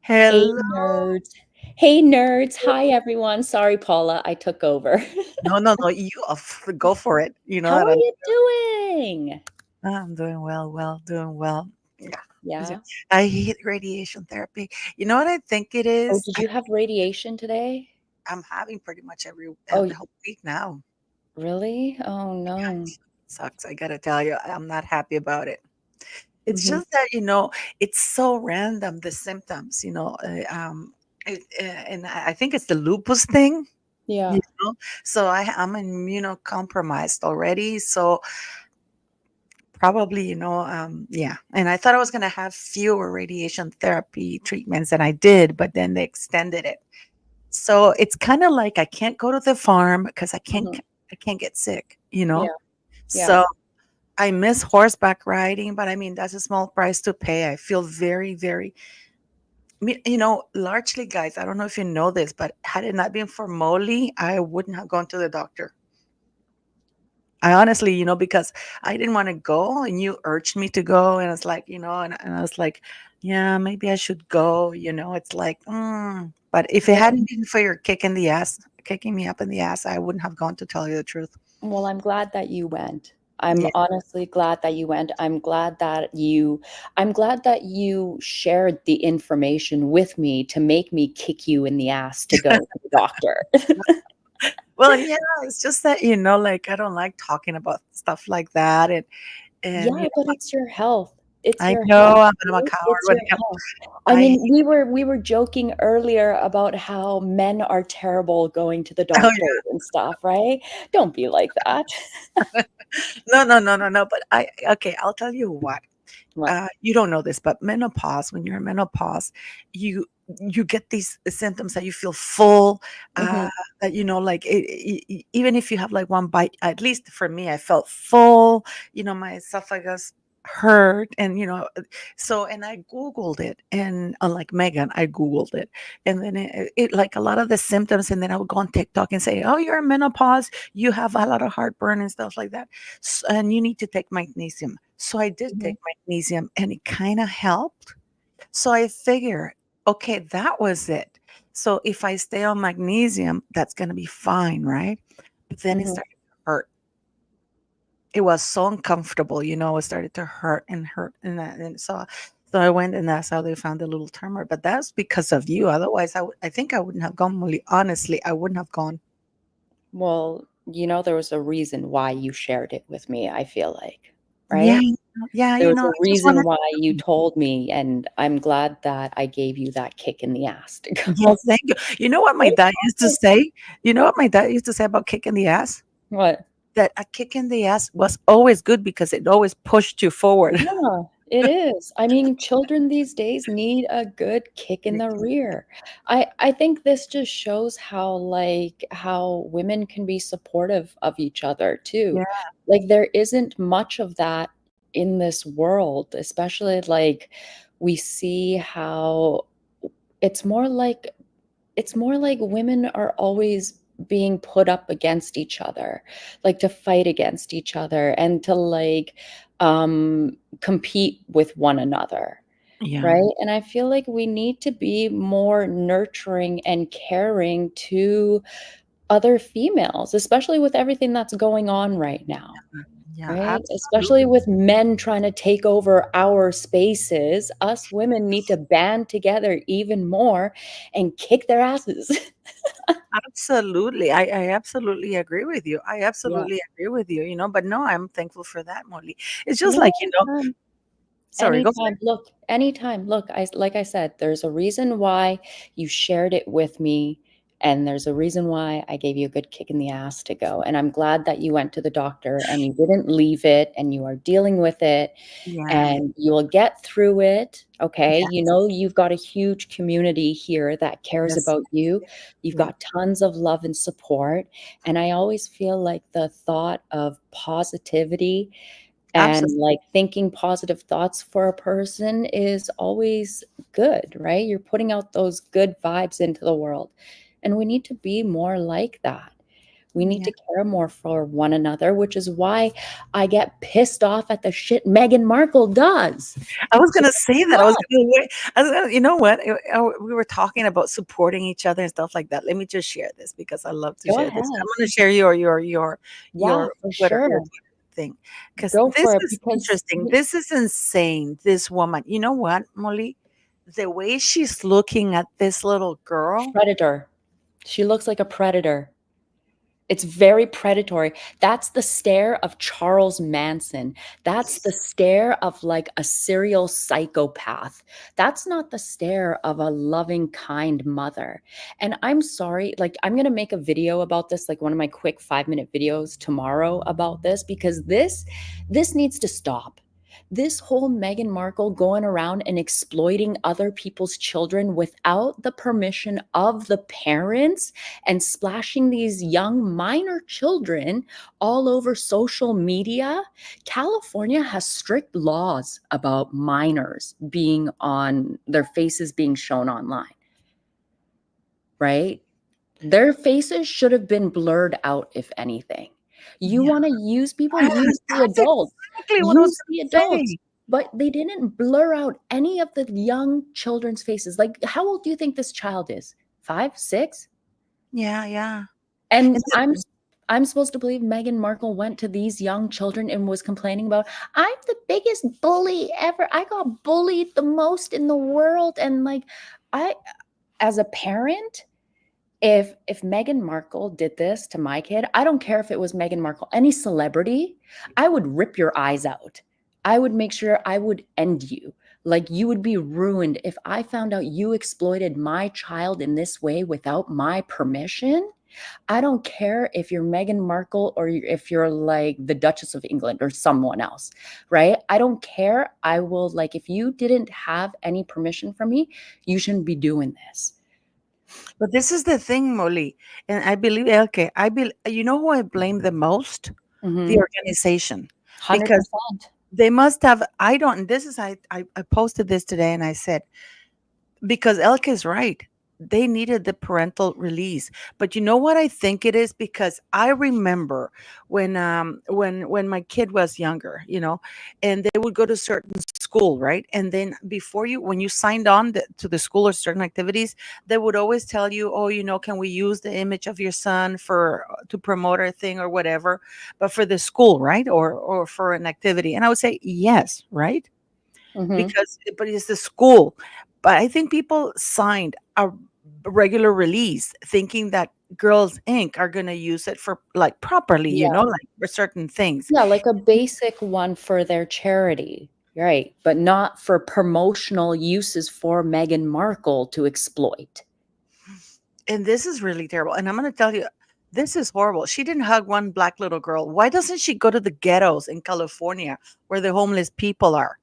Hey, Hello. nerds. Hey, nerds. Hi, everyone. Sorry, Paula, I took over. No, no, no. Go for it. You know How that are you doing? I'm doing well, doing well. Yeah. Is it- Yeah. I hate radiation therapy. You know what I think it Oh, is? did you have radiation today? I'm having pretty much Oh, the whole week now. really? Oh, Yeah, no. it sucks. I gotta tell you, I'm not happy about it. It's Hmm. just that it's so random the symptoms. And I think it's the lupus thing. You Yeah. know, so I'm immunocompromised already. So probably, yeah. And I thought I was going to have fewer radiation therapy treatments than I did, but then they extended it. So it's kind of like I can't go to the farm because Hmm. I can't get sick. Yeah. Yeah. So I miss horseback riding, but I mean, that's a small price to pay. I feel very, very, largely, guys, I don't know if you know this, but had it not been for Molly, I wouldn't have gone to the doctor. I honestly, because I didn't want to go and you urged me to go. And it's like, and I was like, yeah, maybe I should go. It's like, but if it Well, hadn't been for your kicking me up in the ass, I wouldn't have gone to tell you the truth. well, I'm glad that you went. I'm Yeah. honestly glad that you went. I'm glad that you shared the information with me to make me kick you in the ass to go to the doctor. Well, yeah, it's just that, like I don't like talking about stuff like that. And Yeah, but it's your health. It's I your know health, I'm a right? coward It's when your it comes. health. I I mean, we were joking earlier about how men are terrible going to the oh doctor and stuff, right? Don't be like that. no, no, no, no, no. But okay, I'll tell you what. What? You don't know this, but menopause, when you're in menopause, you you get these symptoms that you feel full, Mhm, that like even if you have like one bite, at least for me, I felt full. My esophagus hurt, and so and I googled it, and unlike Megan, I googled it, and then it like a lot of the symptoms, and then I would go on TikTok and say, oh, you're in menopause, you have a lot of heartburn and stuff like that, and you need to take magnesium. So I did mhm, take magnesium and it kind of helped. So I figure, okay, that was it. So if I stay on magnesium, that's going to be fine, right? But then it mhm. started to hurt. It was so uncomfortable, it started to hurt and hurt. And so I went, and that's how they found the little tumor. But that's because of you. Otherwise, I think I wouldn't have gone, Molly. Honestly, I wouldn't have gone. Well, there was a reason why you shared it with me, I feel like, Yeah. right? Yeah. There was I a just reason wanted why you to. told me, and I'm glad that I gave you that kick in the ass to go. Yes, thank you. You know what my dad used to say? You know what my dad used to say about kicking the ass? What? That a kick in the ass was always good because it always pushed you forward. Yeah, it is. I mean, children these days need a good kick in the rear. I think this just shows how women can be supportive of each other too. Yeah, Like there isn't much of that in this world, especially like we see how it's more like it's more like women are always being put up against each other, like to fight against each other and to compete with one another, yeah, right? And I feel like we need to be more nurturing and caring to other females, especially with everything that's going on right now. yeah, Right? Especially absolutely. with men trying to take over our spaces, us women need to band together even more and kick their asses. Absolutely. I absolutely agree with you. I Yeah. absolutely agree with you, but no, I'm thankful for that, Molly. It's just Yeah, like, anytime. sorry, go for it. Anytime. Look, like I said, there's a reason why you shared it with me, and there's a reason why I gave you a good kick in the ass to go. And I'm glad that you went to the doctor and you didn't leave it and you are dealing with it Yeah, yeah, and you will get through it. Okay. yeah, You've got a huge community here that cares yes, about you. You've yeah, got tons of love and support. And I always feel like the thought of positivity and absolutely. like thinking positive thoughts for a person is always good, right? You're putting out those good vibes into the world. And we need to be more like that. We need Yeah. to care more for one another, which is why I get pissed off at the shit Meghan Markle does. I was She gonna say that. does. I was gonna, you know what? We were talking about supporting each other and stuff like that. Let me just share this because I love to Go share this. I'm ahead. gonna share Yeah, your for Your sure. Twitter thing because Go this for it is because interesting. This is insane. This woman. You know what, Molly? The way she's looking at this little girl. predator. She looks like a predator. It's very predatory. That's the stare of Charles Manson. That's the stare of like a serial psychopath. That's not the stare of a loving, kind mother. And I'm sorry, like, I'm going to make a video about this, like one of my quick 5-minute videos tomorrow about this, because this needs to stop. This whole Meghan Markle going around and exploiting other people's children without the permission of the parents and splashing these young minor children all over social media. California has strict laws about minors being on their faces being shown online, right? Their faces should have been blurred out, if anything. You Yeah, want to use people, yes, use the that's adults, exactly what I was use the gonna adults. say. But they didn't blur out any of the young children's faces. Like, how old do you think this child is? 5, 6? Yeah, yeah. And And I'm supposed to believe Meghan Markle went to these young children and was complaining about, I'm the biggest bully ever. I got bullied the most in the world. And like, I, as a parent, if Meghan Markle did this to my kid, I don't care if it was Meghan Markle, any celebrity, I would rip your eyes out. I would make sure I would end you. Like, you would be ruined if I found out you exploited my child in this way without my permission. I don't care if you're Meghan Markle or if you're like the Duchess of England or someone else, right? I don't care. I will, like, if you didn't have any permission from me, you shouldn't be doing this. but this is the thing, Molly, and I believe Elke. You know who I blame the most? The Mm-hmm. organization, because 100%. they must have. I don't. This is I posted this today, and I said because Elke is right. They needed the parental release. But you know what I think it is? Because I remember when my kid was younger, and they would go to certain school, right? And then before you when you signed on to the school or certain activities, they would always tell you, oh, can we use the image of your son for to promote our thing or whatever, but for the school, right? Or for an activity. And I would say yes, right? Mm-hmm. Because but it's the school. But I think people signed a regular release thinking that Girls Inc. are going to use it for like properly, Yeah. like for certain things. Yeah, like a basic one for their charity, right? But not for promotional uses for Meghan Markle to exploit. And this is really terrible. And I'm going to tell you, this is horrible. She didn't hug one black little girl. Why doesn't she go to the ghettos in California where the homeless people are?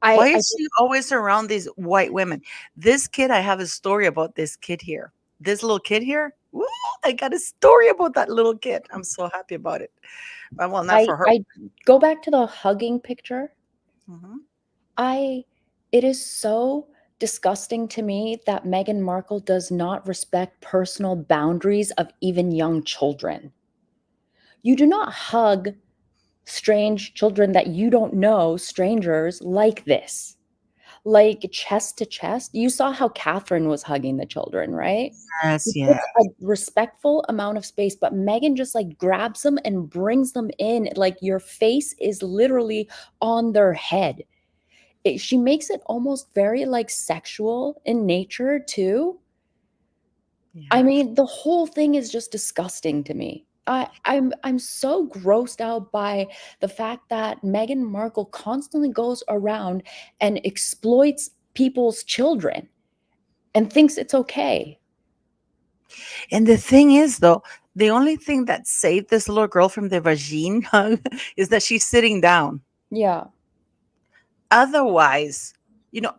Why I is she always around these white women? This kid, I have a story about this kid here. This little kid here. Woo, I got a story about that little kid. I'm so happy about it. Well, not for her. I go back to the hugging picture. Mhm. I It is so disgusting to me that Meghan Markle does not respect personal boundaries of even young children. You do not hug strange children that you don't know, strangers like this. Like chest to chest. You saw how Catherine was hugging the children, right? Yes, She yeah. puts a respectful amount of space, but Megan just like grabs them and brings them in. Like your face is literally on their head. She makes it almost very like sexual in nature too. I Yeah. mean, the whole thing is just disgusting to me. I'm so grossed out by the fact that Meghan Markle constantly goes around and exploits people's children and thinks it's okay. And the thing is, though, the only thing that saved this little girl from the vagine hug is that she's sitting down. Yeah. Otherwise,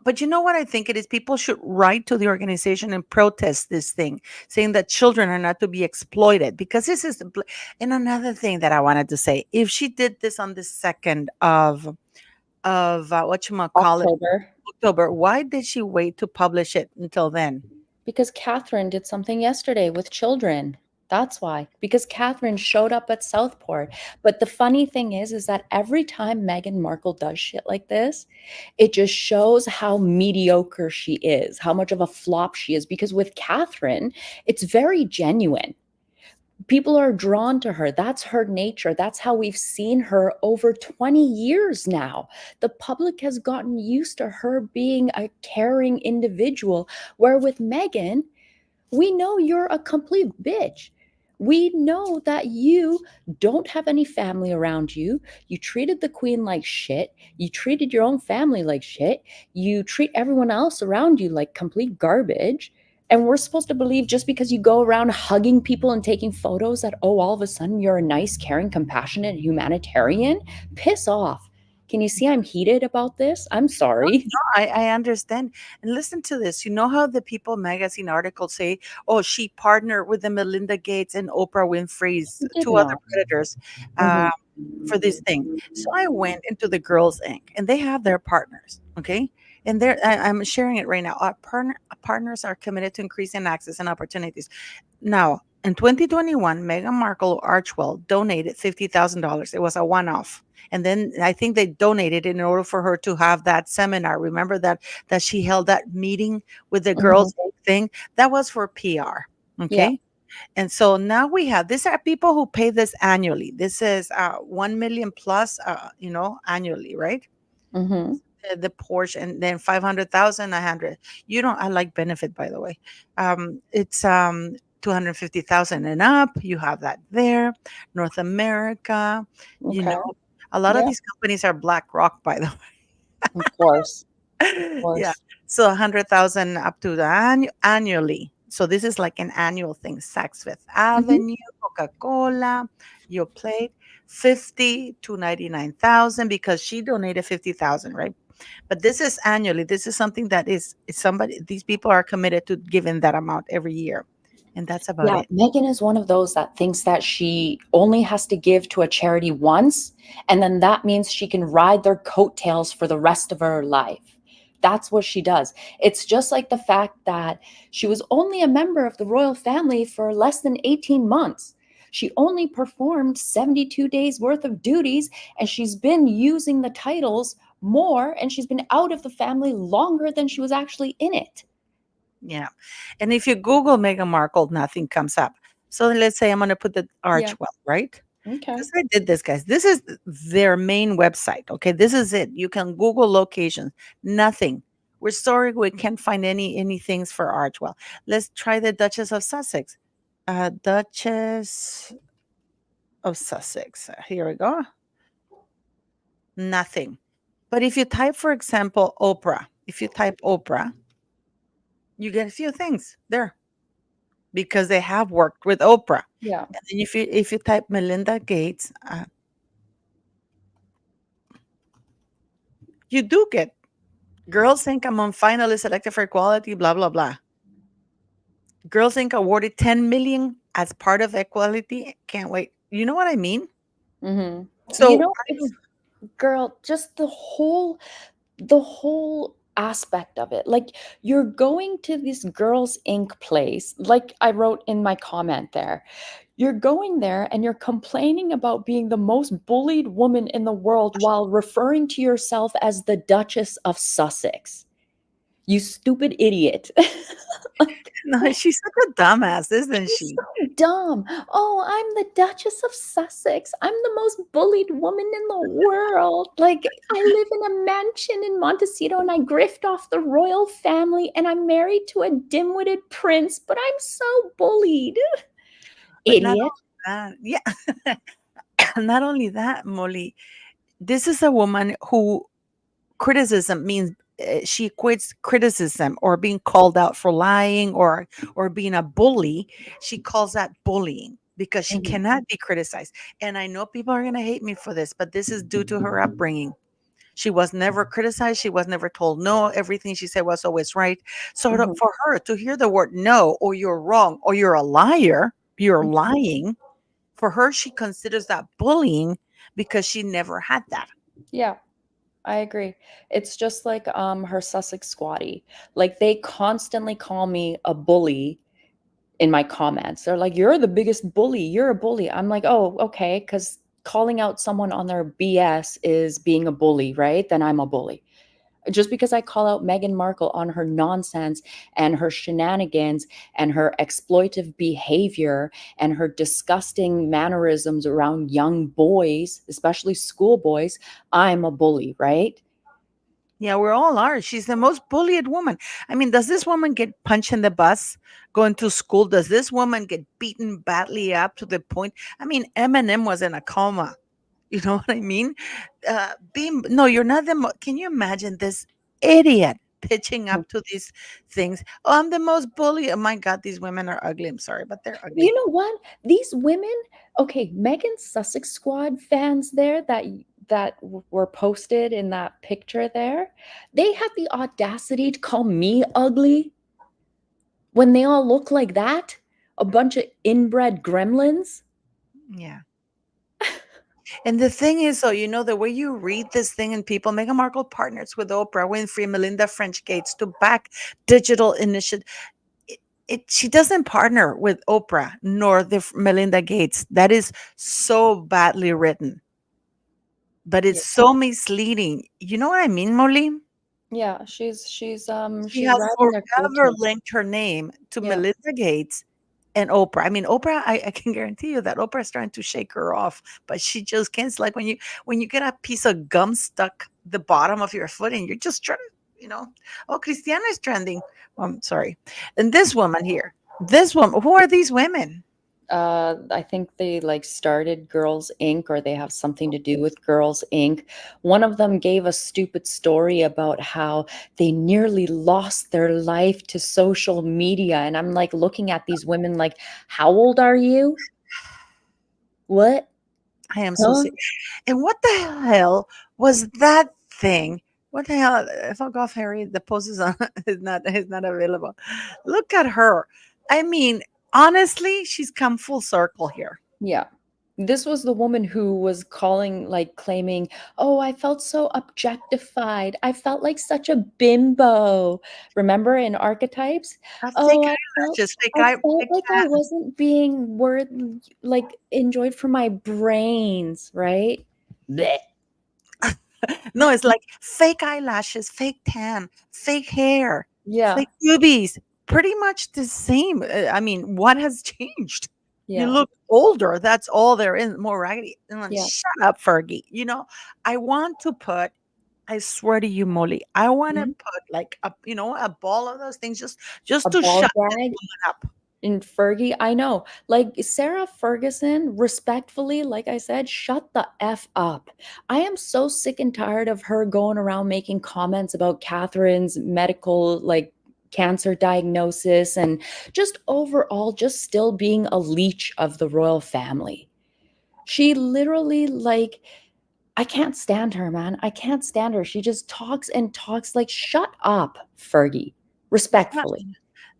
but you know what I think it is? People should write to the organization and protest this thing, saying that children are not to be exploited because this is and another thing that I wanted to say, if she did this on the 2nd of what you call it, October. October, why did she wait to publish it until then? Because Catherine did something yesterday with children. That's why, because Catherine showed up at Southport. But the funny thing is that every time Meghan Markle does shit like this, it just shows how mediocre she is, how much of a flop she is. Because with Catherine, it's very genuine. People are drawn to her. That's her nature. That's how we've seen her over 20 years now. The public has gotten used to her being a caring individual, where with Meghan, we know you're a complete bitch. We know that you don't have any family around you. You treated the queen like shit. You treated your own family like shit. You treat everyone else around you like complete garbage. And we're supposed to believe just because you go around hugging people and taking photos that, oh, all of a sudden you're a nice, caring, compassionate humanitarian? Piss off. Can you see I'm heated about this? I'm sorry. No, I understand. And listen to this. You know how the People magazine articles say, oh, she partnered with the Melinda Gates and Oprah Winfrey's You did two other not. predators Mhm. for this thing. So I went into the Girls Inc. and they have their partners. Okay. And I'm sharing it right now. Partners are committed to increasing access and opportunities. Now, in 2021, Meghan Markle Archwell donated $50,000. It was a one-off. And then I think they donated in order for her to have that seminar. Remember that she held that meeting with the Mhm. girls thing? That was for PR. Yeah. Okay. And so now we have these are people who pay this annually. This is 1 million plus annually, right? Mhm. The Porsche, and then 500,000, 100. You don't, I like benefit, by the way. It's 250,000 and up. You have that there. North America, you Okay. know, a lot of Yeah. these companies are BlackRock, by the Of course. Of way. Yeah. course. So 100,000 up to the annually. So this is like an annual thing. Saks Fifth Mhm. Avenue, Coca-Cola, your plate, 50 to 99,000 because she donated 50,000, right? But this is annually. This is something that is somebody. These people are committed to giving that amount every year, and that's about Yeah, it. Megan is one of those that thinks that she only has to give to a charity once, and then that means she can ride their coattails for the rest of her life. That's what she does. It's just like the fact that she was only a member of the royal family for less than 18 months. She only performed 72 days worth of duties, and she's been using the titles more, and she's been out of the family longer than she was actually in it. Yeah, and if you Google Meghan Markle, nothing comes up. So let's say I'm going to put the Yeah. Archwell, right? Okay. Because I did this, guys. This is their main website. Okay, this is it. You can Google locations. Nothing. We're sorry we can't find any things for Archwell. Let's try the Duchess of Sussex. Duchess of Sussex. Here we go. Nothing. But if you type, for example, Oprah, if you type Oprah, you get a few things there because they have worked with Oprah. Yeah. And then if you type Melinda Gates, you do get Girls Inc. among finalists selected for equality, blah blah blah. Girls Inc. awarded 10 million as part of equality. Can't wait. You know what I mean? Mhm. You So know, it's girl, just the whole aspect of it. Like you're going to this Girls Inc. place, like I wrote in my comment there. You're going there and you're complaining about being the most bullied woman in the world while referring to yourself as the Duchess of Sussex. You stupid idiot. Like, no, she's such a dumbass, isn't she's she? so dumb. Oh, I'm the Duchess of Sussex. I'm the most bullied woman in the world. Like, I live in a mansion in Montecito and I grift off the royal family and I'm married to a dim-witted prince, but I'm so bullied. But not Idiot. only that, yeah, not only that, Molly. This is a woman who criticism means she equates criticism or being called out for lying or being a bully. She calls that bullying because she Mhm, cannot be criticized. And I know people are going to hate me for this, but this is due to her upbringing. She was never criticized. She was never told no. Everything she said was always right. So mhm, for her to hear the word no, or you're wrong, or you're a liar, you're mhm. lying, for her, she considers that bullying because she never had that. Yeah, I agree. It's just like her Sussex squatty. Like they constantly call me a bully in my comments. They're like, "You're the biggest bully. You're a bully." I'm like, "Oh, okay, because calling out someone on their BS is being a bully, right? Then I'm a bully." Just because I call out Meghan Markle on her nonsense and her shenanigans and her exploitive behavior and her disgusting mannerisms around young boys, especially schoolboys, I'm a bully, right? Yeah, we all are. She's the most bullied woman. I mean, does this woman get punched in the bus going to school? Does this woman get beaten badly up to the point? I mean, Eminem was in a coma. You know what I mean? Being no, you're not the. Can you imagine this idiot pitching up to these things? Oh, I'm the most bully. Oh my God, these women are ugly. I'm sorry, but they're ugly. You know what? These women, okay, Megan Sussex Squad fans there that were posted in that picture there, they had the audacity to call me ugly when they all look like that? A bunch of inbred gremlins? Yeah. And the thing is, though, you know, the way you read this thing and people, Meghan Markle partners with Oprah Winfrey, Melinda French Gates to back digital initiative. She doesn't partner with Oprah nor the Melinda Gates. That is so badly written, but Yeah. it's so misleading. You know what I mean, Molly? Yeah, She she's has riding their forever coattails. linked her name to Yeah. Melinda Gates and Oprah. I mean, Oprah, I can guarantee you that Oprah's trying to shake her off, but she just can't. It's like when you get a piece of gum stuck the bottom of your foot and you're just trying to, oh, Cristiana is trending. I'm sorry. And this woman, who are these women? I think they like started Girls Inc. or they have something to do with Girls Inc. One of them gave a stupid story about how they nearly lost their life to social media. And I'm like looking at these women like, how old are you? What? I am so Huh? sick. And what the hell was that thing? What the hell? Fuck off, Harry. The post is on, is not available. Look at her. I mean, honestly, she's come full circle here. Yeah. This was the woman who was calling, like claiming, "Oh, I felt so objectified. I felt like such a bimbo." Remember in Archetypes? Fake "Oh, eyelashes, I felt like I wasn't being worth like enjoyed for my brains, right?" Blech. no, it's like fake eyelashes, fake tan, fake hair, Yeah. fake boobies. Pretty much the same. I mean, what has changed? You Yeah. look older. That's all there is. More raggedy. And then, Yeah. shut up, Fergie. I want to put. I swear to you, Molly. I want to Mhm. put like a ball of those things A just to ball shut this gag. woman up. And Fergie, I know. Like Sarah Ferguson, respectfully, like I said, shut the F up. I am so sick and tired of her going around making comments about Catherine's medical, like, cancer diagnosis and just overall just still being a leech of the royal family. She literally, like, I can't stand her, man. I can't stand her. She just talks and talks like, shut up, Fergie, Not- respectfully.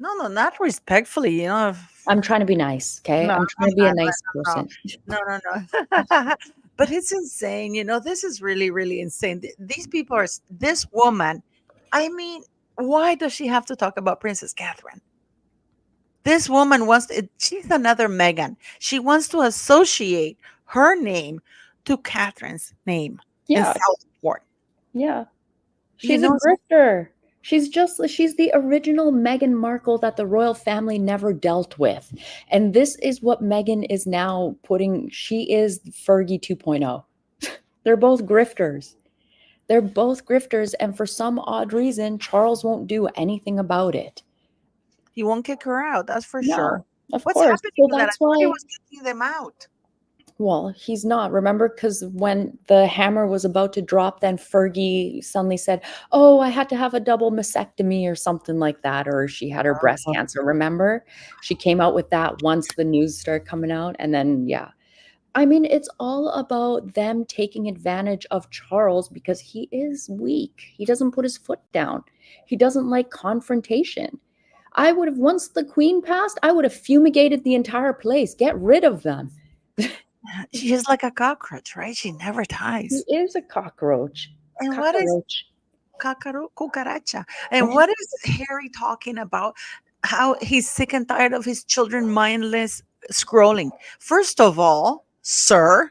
No, no, not respectfully. I'm trying to be nice, okay? No, I'm no, trying to be a not nice right. person. No, no, no, no. But it's insane. This is really, really insane. These people are. This woman. I mean, why does she have to talk about Princess Catherine? This woman wants. She's another Meghan. She wants to associate her name to Catherine's name in Yeah, Southport. yeah. You She's a know, grifter. She's the original Meghan Markle that the royal family never dealt with. And this is what Meghan is now putting. She is Fergie 2.0. They're both grifters. They're both grifters, and for some odd reason, Charles won't do anything about it. he won't kick her out. That's for sure. No, of What's course. happening So with that? I that's thought he why. was kicking them out. Well, he's not. Remember, because when the hammer was about to drop, then Fergie suddenly said, "Oh, I had to have a double mastectomy or something like that," or she had her breast cancer. Remember? She came out with that once the news started coming out. And then, yeah. I mean, it's all about them taking advantage of Charles because he is weak. He doesn't put his foot down, he doesn't like confrontation. I would have, once the queen passed, I would have fumigated the entire place, get rid of them. She is like a cockroach, right? She never He dies. is a cockroach. And what is Cockroach. cucaracha? And what is Harry talking about? how he's sick and tired of his children mindless scrolling. First of all, sir,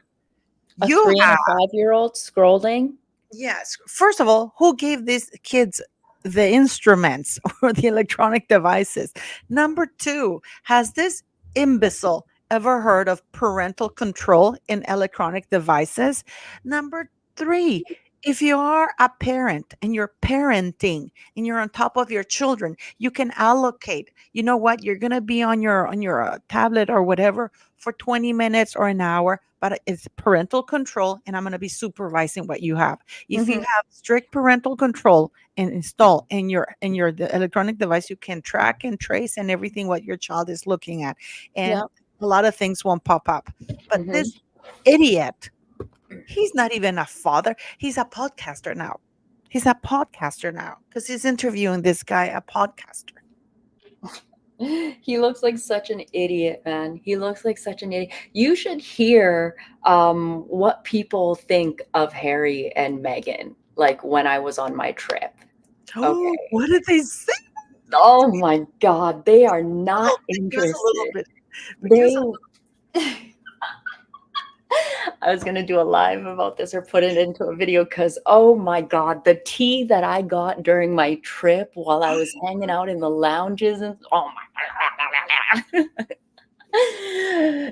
A you 3 and a 5-year-old scrolling? yes. First of all, who gave these kids the instruments or the electronic devices? Number two, has this imbecile ever heard of parental control in electronic devices? Number three, if you are a parent and you're parenting and you're on top of your children, you can allocate. You know what? You're gonna be on your tablet or whatever for 20 minutes or an hour, but it's parental control, and I'm gonna be supervising what you have. If you Mhm. have strict parental control and install in your the electronic device, you can track and trace and everything what your child is looking at, and Yep. a lot of things won't pop up. But Mhm. this idiot, he's not even a father. He's a podcaster now. He's a podcaster now because he's interviewing this guy, a podcaster. He looks like such an idiot, man. He looks like such an idiot. You should hear what people think of Harry and Meghan, like when I was on my trip. Oh, Okay. what did they say? Oh my God, they are not Give us a little interested. bit. Give us They a I was gonna do a live about this or put it into a video because oh my God, the tea that I got during my trip while I was hanging out in the lounges and oh my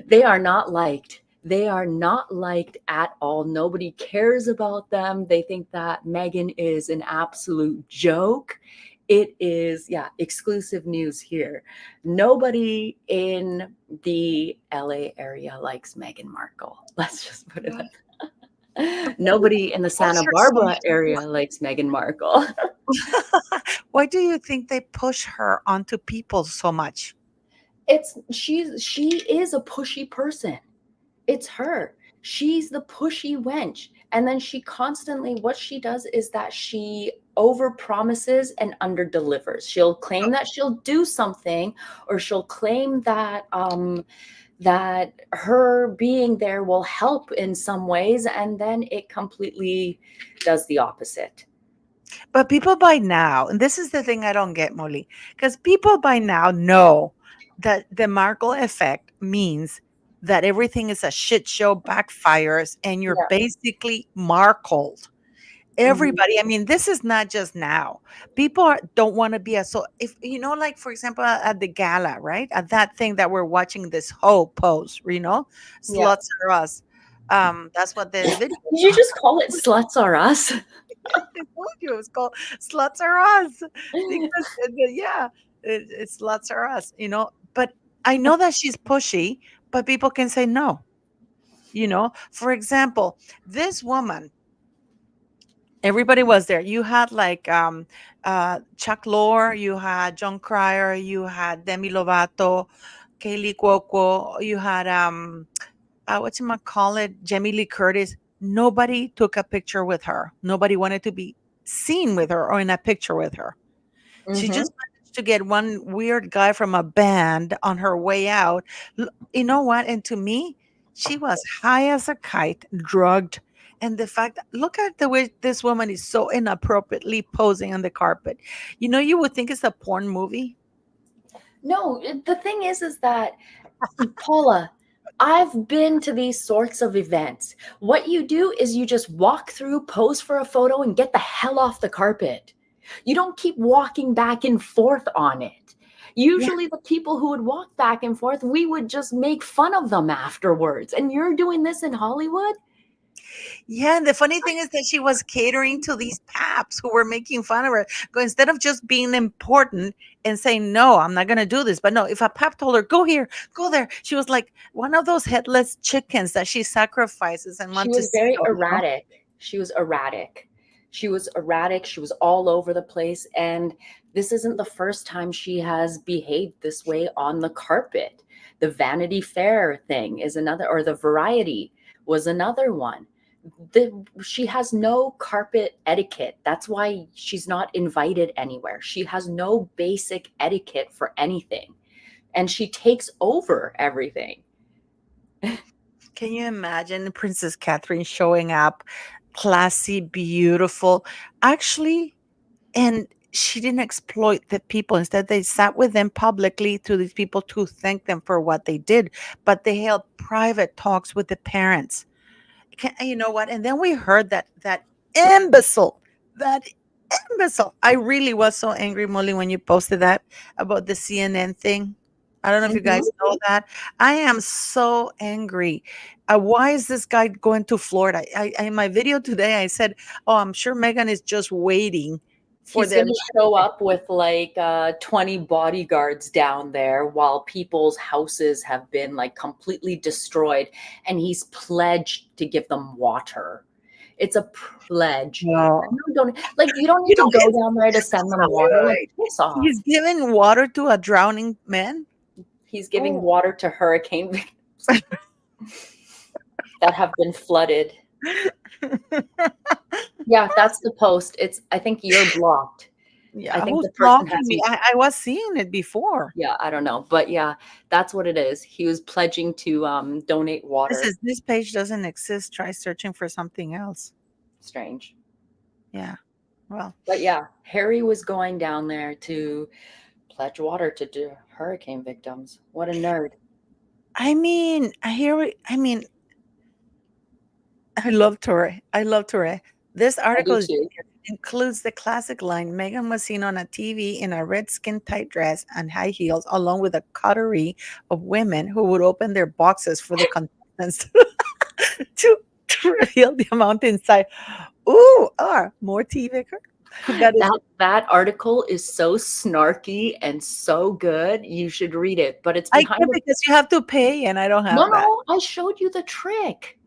they are not liked. They are not liked at all. Nobody cares about them. They think that Meghan is an absolute joke. It is, yeah, exclusive news here. Nobody in the LA area likes Meghan Markle. Let's just put it little. at that. Nobody in the Push Santa her so Barbara much. area likes Meghan Markle. Why do you think they push her onto people so much? She is a pushy person. It's her. She's the pushy wench. And then she constantly, what she does is that she over promises and under delivers. She'll claim that she'll do something, or she'll claim that that her being there will help in some ways, and then it completely does the opposite. But people by now, and this is the thing I don't get, Molly, because people by now know that the Markle effect means that everything is a shit show, backfires, and you're Yeah. basically Markled. Mhm. Everybody, I mean, this is not just now. People don't want to be a so if like for example at the gala, right? At that thing that we're watching this whole pose, Yeah. sluts are us. That's what the video Did you just call it sluts are us? I told you it was called Sluts Are Us because yeah, it's Sluts Are Us. But I know that she's pushy, but people can say no. For example, this woman, everybody was there. You had like Chuck Lorre, you had John Cryer, you had Demi Lovato, Kaylee Cuoco, you had what you might call it, Jamie Lee Curtis. Nobody took a picture with her. Nobody wanted to be seen with her or in a picture with her. She Mhm. just managed to get one weird guy from a band on her way out. You know what? And to me, she was high as a kite, drugged. And the fact, look at the way this woman is so inappropriately posing on the carpet. You would think it's a porn movie. No, the thing is that Paula, I've been to these sorts of events. What you do is you just walk through, pose for a photo, and get the hell off the carpet. You don't keep walking back and forth on it. Yeah. Usually, the people who would walk back and forth, we would just make fun of them afterwards. And you're doing this in Hollywood? Yeah, and the funny thing is that she was catering to these paps who were making fun of her. Go instead of just being important and saying, "No, I'm not gonna do this." But no, if a pap told her, "Go here, go there," she was like one of those headless chickens that she sacrifices and She want to was see very them. erratic. She was erratic. She was erratic. She was all over the place. And this isn't the first time she has behaved this way on the carpet. The Vanity Fair thing is another, or the Variety was another one. She has no carpet etiquette. That's why she's not invited anywhere. She has no basic etiquette for anything. And she takes over everything. Can you imagine Princess Catherine showing up, classy, beautiful, actually, and she didn't exploit the people. Instead, they sat with them publicly to these people to thank them for what they did. But they held private talks with the parents. You know what? And then we heard that imbecile, that imbecile. I really was so angry, Molly, when you posted that about the CNN thing. I don't know if you guys Mhm. know that. I am so angry. Why is this guy going to Florida? In my video today, I said, "Oh, I'm sure Megan is just waiting for He's them." gonna show up with like 20 bodyguards down there while people's houses have been like completely destroyed, and he's pledged to give them water. It's a pledge. No, Like you don't need you to know, go it's down there to send them wait, water. Like wait, piss off. he's giving water to a drowning man. He's giving Oh. water to hurricane victims that have been flooded. Yeah, that's the post. I think you're blocked. I Yeah, think who's the person blocking has me? you. I was seeing it before. Yeah, I don't know. But yeah, that's what it is. He was pledging to donate water. This page doesn't exist. Try searching for something else. Strange. Yeah. Well, But yeah, Harry was going down there to pledge water to hurricane victims. What a nerd. I mean, I mean, I love Torre. I love Torre. This I article do too. includes the classic line Megan was seen on a TV in a red skin tight dress and high heels, along with a coterie of women who would open their boxes for the contestants to reveal the amount inside. Ooh, more tea, Vicar. That is, That article is so snarky and so good. You should read it. But it's I behind can't the because you have to pay, and I don't No, have that. no, I showed you the trick.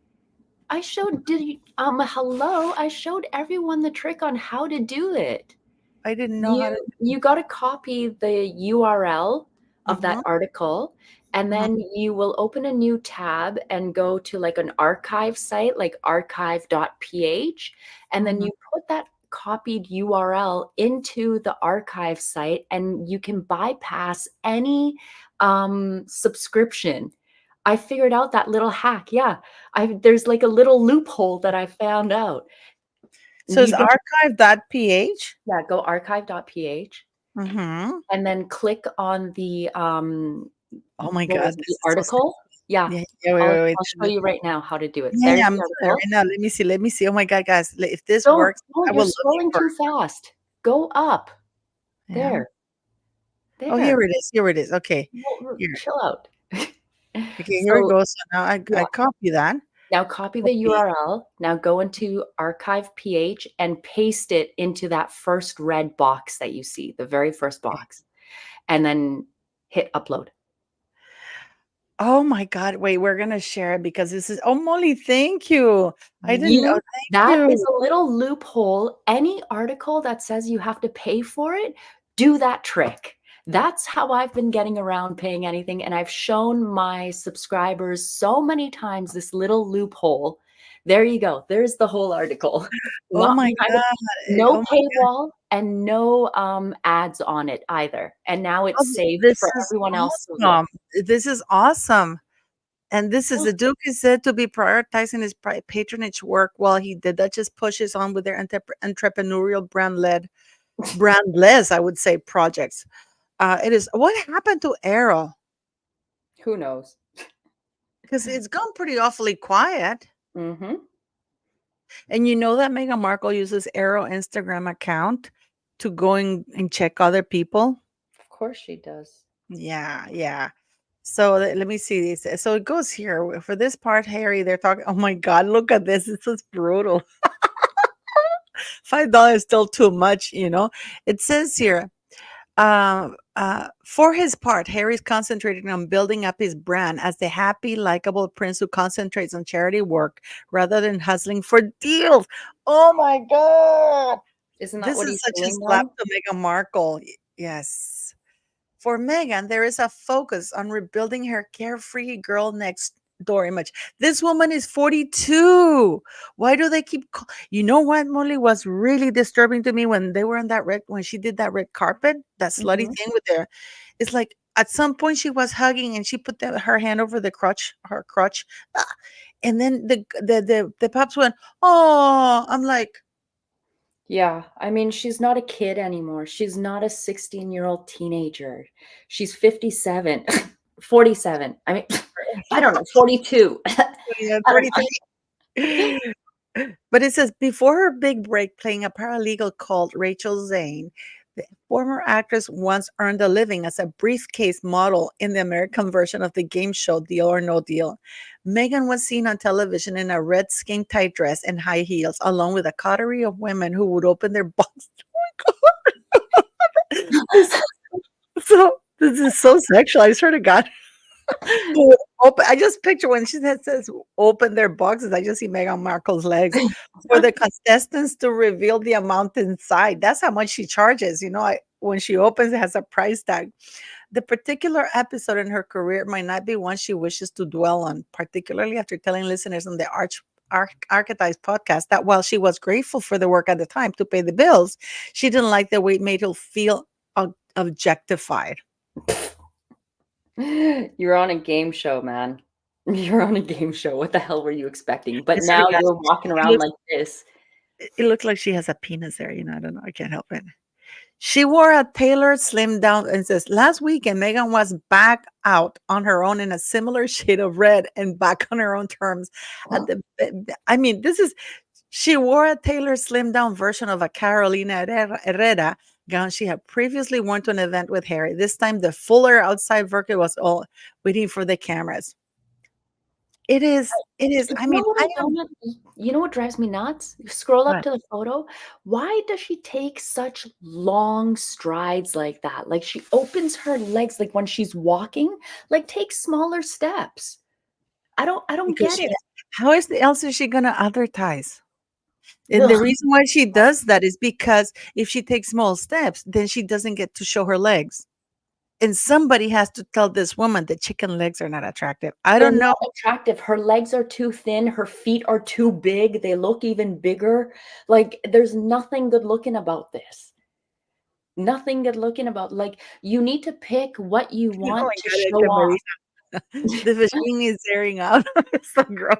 I showed did you hello, I showed everyone the trick on how to do it. I didn't know how to. You got to copy the URL of that Mhm, article, and mhm, then you will open a new tab and go to like an archive site like archive.ph, and then mhm. you put that copied URL into the archive site, and you can bypass any subscription. I figured out that little hack. Yeah. There's like a little loophole that I found out. So it's You don't archive.ph. Yeah, go archive.ph Mhm. and then click on the Oh my what god, was it? this The is so article? Yeah. yeah, yeah, wait, wait, wait. I'll show you right now how to do it. Yeah, There's yeah, I'm the doing it article. right now. Let me see. Oh my god, guys, if this Don't works, no, I you're will love you scrolling for too fast. Go up. yeah. There. Oh, There. here it is. Okay, Well, here. chill out. Okay, here it So, goes. So now yeah. I copy that. Now copy the Copy. URL. Now go into archive.ph and paste it into that first red box that you see, the very first box, and then hit upload. Oh my god, wait, we're gonna share it because this is oh Molly, thank you. I didn't know. Thank That is you. a little loophole. Any article that says you have to pay for it, do that trick. That's how I've been getting around paying anything, and I've shown my subscribers so many times this little loophole. There you go. There's the whole article. Oh Not my behind it. god. No Oh my paywall and no ads on it either. And now it's god. saved This for is everyone else to look. awesome. This is awesome. And this is Yeah. the Duke is said to be prioritizing his patronage work while the Duchess pushes on with their entrepreneurial brandless, I would say, projects. It is what happened to Arrow? Who knows? Because it's gone pretty awfully quiet. Mhm. And you know that Meghan Markle uses Arrow Instagram account to go and check other people. Of course she does. Yeah, yeah. So let me see this. So it goes here for this part, Harry. They're talking. Oh my God, look at this. This is brutal. $5 is still too much, you know. It says here, for his part, Harry's concentrating on building up his brand as the happy, likable prince who concentrates on charity work rather than hustling for deals. Oh my God. Isn't that This what is he's such a doing slap though? to Meghan Markle. Yes. For Meghan, there is a focus on rebuilding her carefree girl next door image. This woman is 42. Why do they keep you know what, Molly, was really disturbing to me when they were on that when she did that red carpet, that slutty Mhm. thing with their it's like at some point she was hugging and she put her hand over her crutch. And then the pops went, oh, I'm like, Yeah, I mean, she's not a kid anymore. She's not a 16-year-old teenager. She's 57, 47. I mean, I don't know, 42. I Yeah, don't 43. But it says before her big break playing a paralegal called Rachel Zane, the former actress once earned a living as a briefcase model in the American version of the game show Deal or No Deal. Meghan was seen on television in a red skin tight dress and high heels, along with a coterie of women who would open their boxes. This, this is so sexual. I swear to God. Who would I just picture when she says open their boxes, I just see Meghan Markle's legs for the contestants to reveal the amount inside. That's how much she charges. When she opens, it has a price tag. The particular episode in her career might not be one she wishes to dwell on, particularly after telling listeners on the Archetypes podcast that while she was grateful for the work at the time to pay the bills, she didn't like the way it made her feel objectified. You're on a game show, man. You're on a game show. What the hell were you expecting? I But swear to now God, you're walking she around looks like this. it looks like she has a penis there, I don't know, I can't help it. She wore a tailored slim down and says, last weekend, Meghan was back out on her own in a similar shade of red and back on her own terms. I mean, she wore a tailored slim down version of a Carolina Herrera gown she had previously worn to an event with Harry. This time, the fuller outside version was all waiting for the cameras. It is, You I know mean, what I I am, don't you know what drives me nuts? You scroll up what? to the photo. Why does she take such long strides like that? Like, she opens her legs, like, when she's walking, like, take smaller steps. I don't Because get she it. how else is she gonna advertise? And the Ugh. reason why she does that is because if she takes small steps, then she doesn't get to show her legs. And somebody has to tell this woman that chicken legs are not attractive. I They're don't know. not attractive. Her legs are too thin, her feet are too big, they look even bigger. Like, there's nothing good looking about this. Nothing good looking about, like, you need to pick what you Oh want my to God, show Edgar off. Marina. The machine is airing out. It's so gross.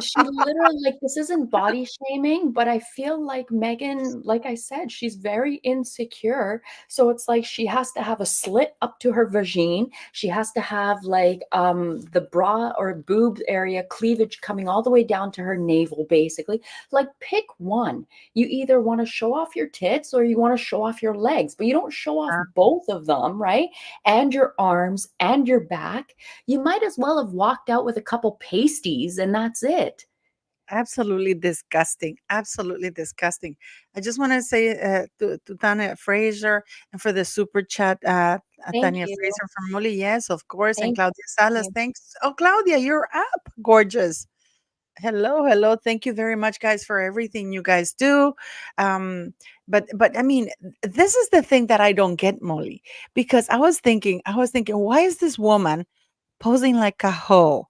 She literally, like, this isn't body shaming, but I feel like Meghan, like I said, she's very insecure. So it's like she has to have a slit up to her vagine. She has to have like the bra or boob area cleavage coming all the way down to her navel, basically. Like, pick one. You either want to show off your tits or you want to show off your legs, but you don't show off both of them, right? And your arms and your back. You might as well have walked out with a couple pasties and that's it. Absolutely disgusting. Absolutely disgusting. I just want to say to Tanya Fraser and for the super chat, Thank Tanya you. Fraser from Molly. Yes, of course. And Thank Claudia Salas. you. Thanks. Oh, Claudia, you're up. Gorgeous. Hello, hello. Thank you very much, guys, for everything you guys do. But I mean, this is the thing that I don't get, Molly, because I was thinking, why is this woman posing like a hoe?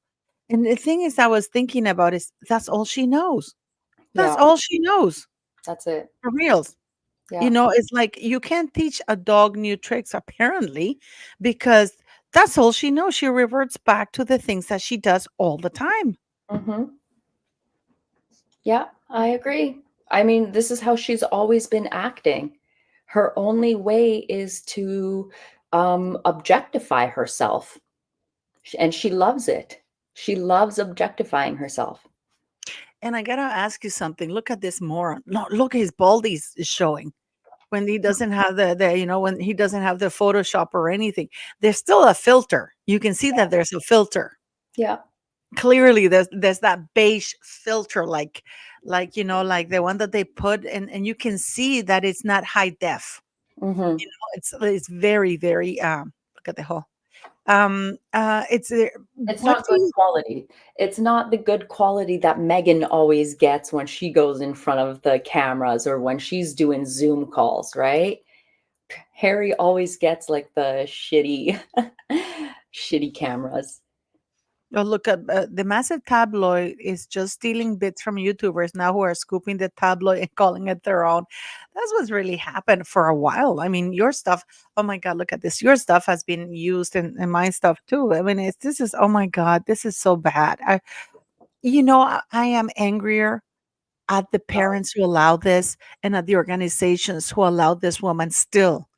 And the thing is, I was thinking about is that's all she knows. That's Yeah, all she knows. that's it. For reals. Yeah. It's like you can't teach a dog new tricks, apparently, because that's all she knows. She reverts back to the things that she does all the time. Mhm. Yeah, I agree. I mean, this is how she's always been acting. Her only way is to objectify herself, and she loves it. She loves objectifying herself. And I gotta ask you something. Look at this moron. No, look, his baldies is showing when he doesn't have when he doesn't have the Photoshop or anything. There's still a filter. You can see that there's a filter. Yeah. Clearly, there's that beige filter, like the one that they put, and you can see that it's not high def. Mhm. It's very, very. Look at the whole. It's It's what not do good you quality. It's not the good quality that Megan always gets when she goes in front of the cameras or when she's doing Zoom calls, right? Harry always gets like the shitty shitty cameras. Oh, look at the massive tabloid is just stealing bits from YouTubers now who are scooping the tabloid and calling it their own. That's what's really happened for a while. I mean, your stuff, oh my God, look at this. Your stuff has been used in my stuff too. I mean, this is, oh my God, this is so bad. I am angrier at the Oh, parents who allow this and at the organizations who allow this woman still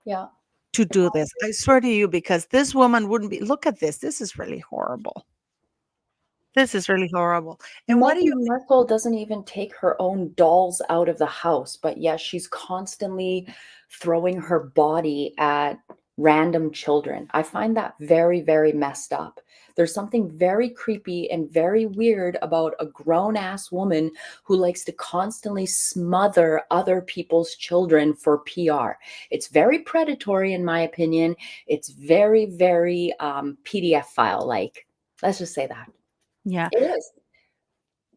yeah. to do this. I swear to you, because this woman wouldn't be, look at this. This is really horrible. This is really horrible. And what do you Meghan Markle doesn't even take her own dolls out of the house, but yet she's constantly throwing her body at random children. I find that very, very messed up. There's something very creepy and very weird about a grown ass woman who likes to constantly smother other people's children for PR. It's very predatory, in my opinion. It's very, very PDF file like. Let's just say that. yeah. It is.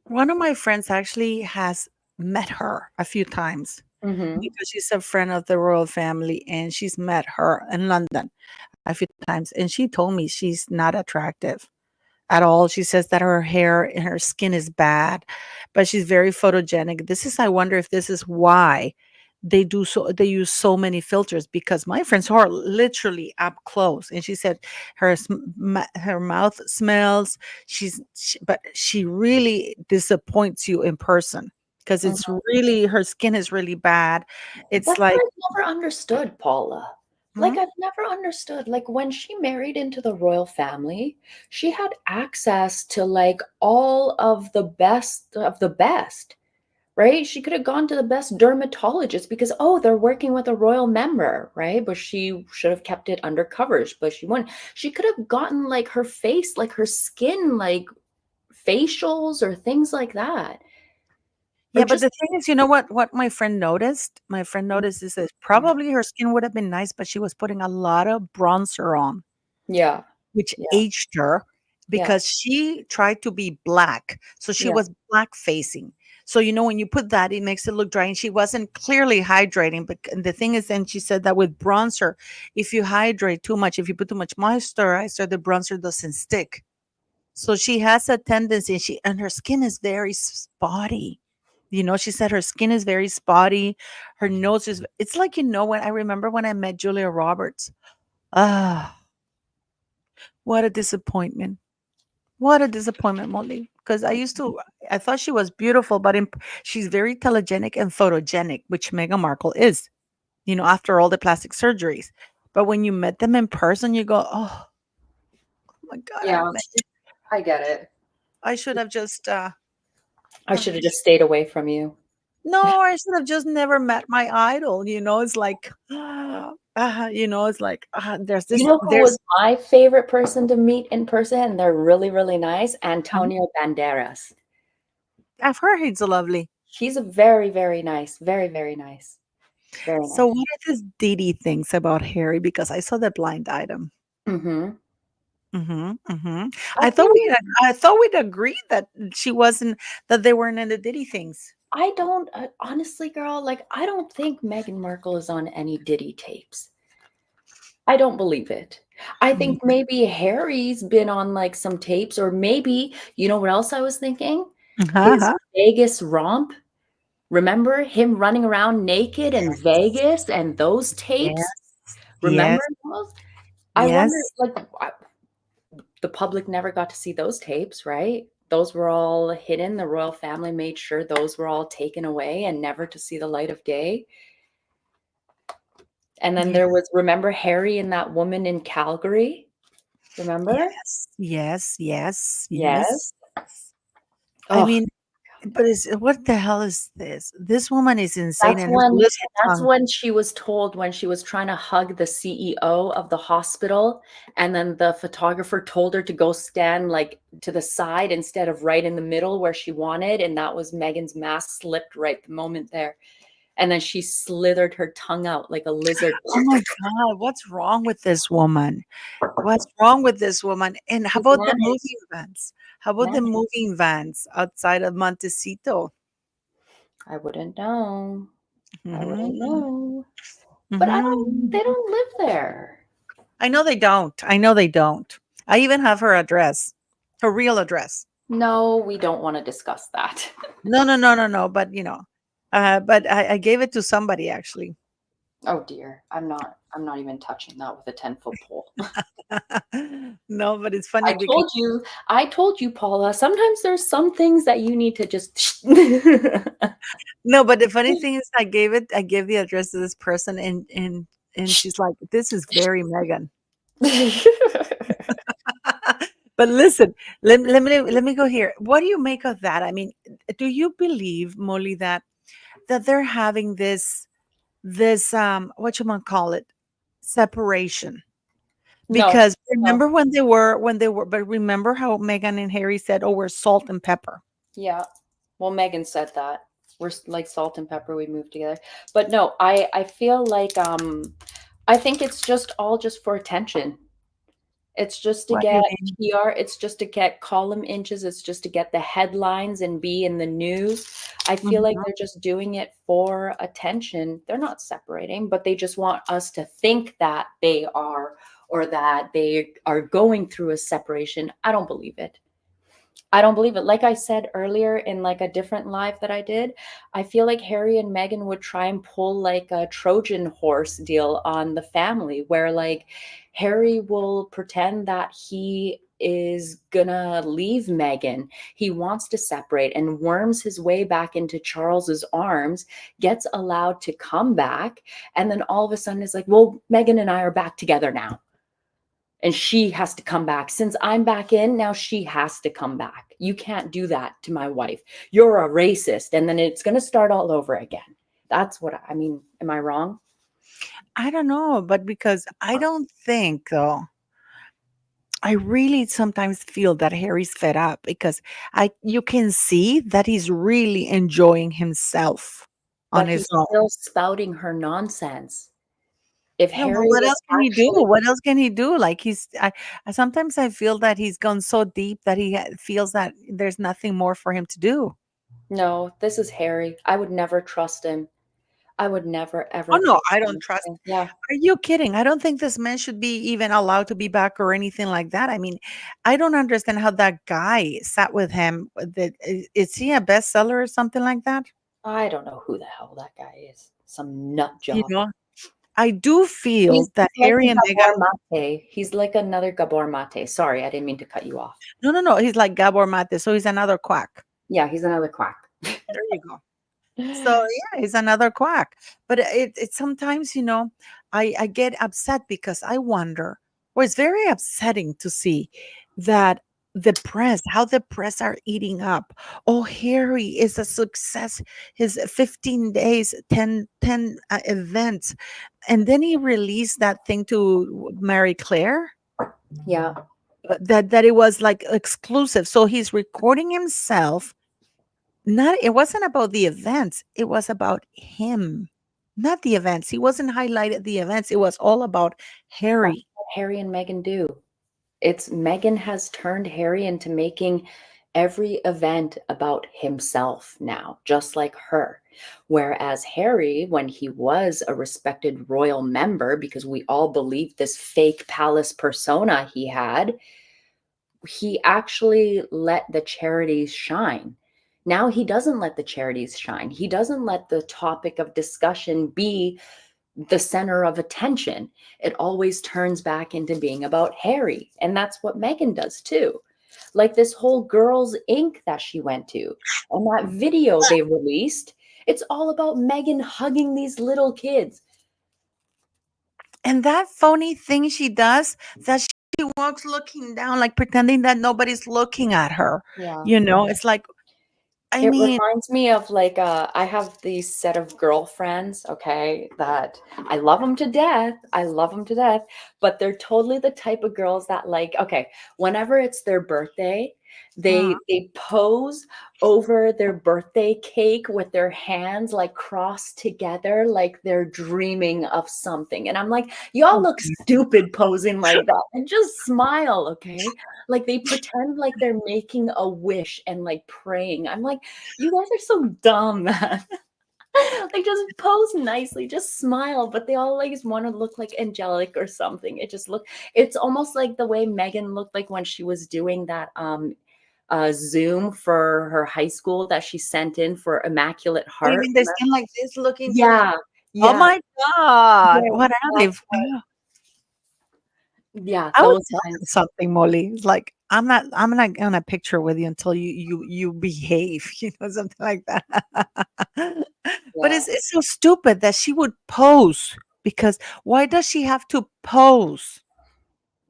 One of my friends actually has met her a few times Mhm. because she's a friend of the royal family and she's met her in London a few times. And she told me she's not attractive at all. She says that her hair and her skin is bad, but she's very photogenic. I wonder if this is why they use so many filters because my friend saw her literally up close and she said her mouth smells. But she really disappoints you in person because it's Mhm. really her skin is really bad. It's That's what like, I've never understood, Paula. hmm? Like, I've never understood, like, when she married into the royal family, she had access to, like, all of the best, right? She could have gone to the best dermatologist because, oh, they're working with a royal member, right? But she should have kept it under covers, but she wouldn't. She could have gotten, like, her face, like, her skin, like, facials or things like that, or Yeah, but just the thing is, you know what my friend noticed? My friend noticed is that probably her skin would have been nice, but she was putting a lot of bronzer on, yeah, which yeah, aged her yeah, because she tried to be black. So she yeah. was black facing. So, when you put that, it makes it look dry. And she wasn't clearly hydrating. But the thing is, then she said that with bronzer, if you hydrate too much, if you put too much moisturizer, the bronzer doesn't stick. So she has a tendency, and her skin is very spotty. She said her skin is very spotty. Her nose is, it's like, when I remember when I met Julia Roberts. Ah, what a disappointment. What a disappointment, Molly. Because I thought she was beautiful, but she's very telegenic and photogenic, which Meghan Markle is, after all the plastic surgeries. But when you met them in person, you go, oh my God, Yeah, I get it. I should have just, I should have just stayed away from you. no, I should have just never met my idol. It's like, it's like, You know who was there's, my favorite person to meet in person, and they're really, really nice? um, Antonio Banderas. I've heard he's lovely. He's a very, very nice, very, very nice, very So, nice. what are these Diddy things about Harry? Because I saw the blind item. Mhm. Mhm, mhm. I feel I thought we'd agreed that that they weren't into Diddy things. I don't honestly, girl, like, I don't think Meghan Markle is on any Diddy tapes. I don't believe it. I Me think maybe Harry's been on, like, some tapes, or maybe you know what else I was thinking? His Uh-huh. Vegas romp. Remember him running around naked in Yes. Vegas and those tapes? Yes. Remember Yes. those? I wonder, Yes. like, the public never got to see those tapes, right? Those were all hidden. The royal family made sure those were all taken away and never to see the light of day. And then Yeah. there was, remember Harry and that woman in Calgary? Remember? Yes. Yes. Yes. Yes. Yes. I Oh, mean, but what the hell is this? This woman is insane that's and her when lizard that's tongue. when she was told, when she was trying to hug the CEO of the hospital, and then the photographer told her to go stand, like, to the side instead of right in the middle where she wanted, and that was Megan's mask slipped right the moment there, and then she slithered her tongue out like a lizard. Oh my God, what's wrong with this woman? What's wrong with this woman? And how She's about the manic, moving vans? How about the manic. moving vans outside of Montecito? I wouldn't know. I wouldn't Mhm, know. But they mhm. don't live there. I know they don't. I know they don't. I even have her address, her real address. No, we don't wanna discuss that. No, no, no, no, no. But but I gave it to somebody actually. Oh dear. I'm not even touching that with a 10-foot pole. No, but it's funny because I told you, Paula, sometimes there's some things that you need to just no, but the funny thing is I gave the address to this person and she's like, "This is very Megan." But listen, let me go here. What do you make of that? I mean, do you believe, Molly, that they're having this what you want to call it, separation? No, Because no. remember when they were, but remember how Meghan and Harry said, "Oh, we're salt and pepper." Yeah. Well, Megan said that. We're like salt and pepper, we moved together. But no, I feel like I think it's just all just for attention. It's just to What do you get mean? PR, it's just to get column inches, it's just to get the headlines and be in the news. I feel like Mhm. they're just doing it for attention. They're not separating, but they just want us to think that they are or that they are going through a separation. I don't believe it. I don't believe it. Like I said earlier in like a different live that I did, I feel like Harry and Meghan would try and pull like a Trojan horse deal on the family where like Harry will pretend that he is gonna leave Meghan. He wants to separate and worms his way back into Charles's arms, gets allowed to come back, and then all of a sudden is like, well, Meghan and I are back together now and she has to come back. Since I'm back in, now she has to come back. You can't do that to my wife. You're a racist. And then it's going to start all over again. That's what I mean. Am I wrong? I don't know, but because I don't think though, I really sometimes feel that Harry's fed up because I you can see that he's really enjoying himself on But his he's own. still spouting her nonsense. If Yeah, well, Harry what was else can he do? actually, What else can he do? Like I sometimes I feel that he's gone so deep that feels that there's nothing more for him to do. no, this is Harry. I would never trust him. I would never, Oh ever no, trust I don't him. trust. Yeah. Are you kidding? I don't think this man should be even allowed to be back or anything like that. I mean, I don't understand how that guy sat with him. Is he a bestseller or something like that? I don't know who the hell that guy is. Some nut You job. know, I do feel that He's like a Harry and Gabor Meghan. Mate. He's like another Gabor Mate. Sorry, I didn't mean to cut you off. No, no, no. He's like Gabor Mate, so he's another quack. Yeah, he's another quack. There you go. So yeah, he's another quack. But it sometimes, I get upset because I wonder, or it's very upsetting to see that how the press are eating up. Oh, Harry is a success. His 15 days, 10 events. And then he released that thing to Mary Claire Yeah, that it was like exclusive. So he's recording himself. Not it wasn't about the events, it was about him, not the events. He wasn't highlighted the events, it was all about that's Harry. what Harry and Meghan do. It's Meghan has turned Harry into making every event about himself now, just like her. Whereas Harry, when he was a respected royal member, because we all believed this fake palace persona he had, he actually let the charities shine. Now he doesn't let the charities shine. He doesn't let the topic of discussion be the center of attention. It always turns back into being about Harry. And that's what Meghan does too. Like this whole Girls Inc. that she went to, and that video they released, it's all about Meghan hugging these little kids. And that phony thing she does, that she walks looking down, like pretending that nobody's looking at her. Yeah. It's like, I It mean, reminds me of like I have these set of girlfriends, okay, that I love them to death. I love them to death, but they're totally the type of girls that like, okay, whenever it's their birthday, uh, they pose over their birthday cake with their hands like crossed together, like they're dreaming of something. And I'm like, y'all oh, look stupid posing like that. And just smile, okay? Like they pretend like they're making a wish and like praying. I'm like, you guys are so dumb, man. Like just pose nicely, just smile, but they all like want to look like angelic or something. It's almost like the way Megan looked like when she was doing that Zoom for her high school that she sent in for Immaculate oh, you Heart. mean they stand like this looking to Yeah, Oh Yeah, my god. yeah, What are they? that's yeah, I would those tell kinds. them something, Molly. It's like, I'm not gonna picture with you until you behave, something like that. But Yeah, it's so stupid that she would pose, because why does she have to pose?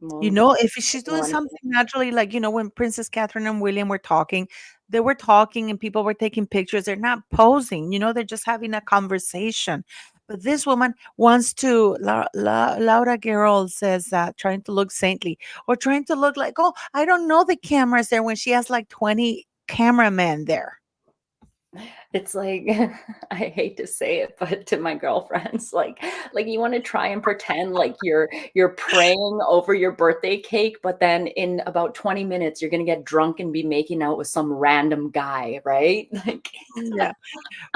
well, If she's doing one something naturally, like, when Princess Catherine and William were talking, they were talking and people were taking pictures. They're not posing, they're just having a conversation. But this woman wants to, Laura Gerald says that, trying to look saintly, or trying to look like, oh, I don't know the cameras there, when she has like 20 cameramen there. it's like I hate to say it, but to my girlfriends, like you want to try and pretend like you're praying over your birthday cake, but then in about 20 minutes you're gonna get drunk and be making out with some random guy, right? Like Yeah.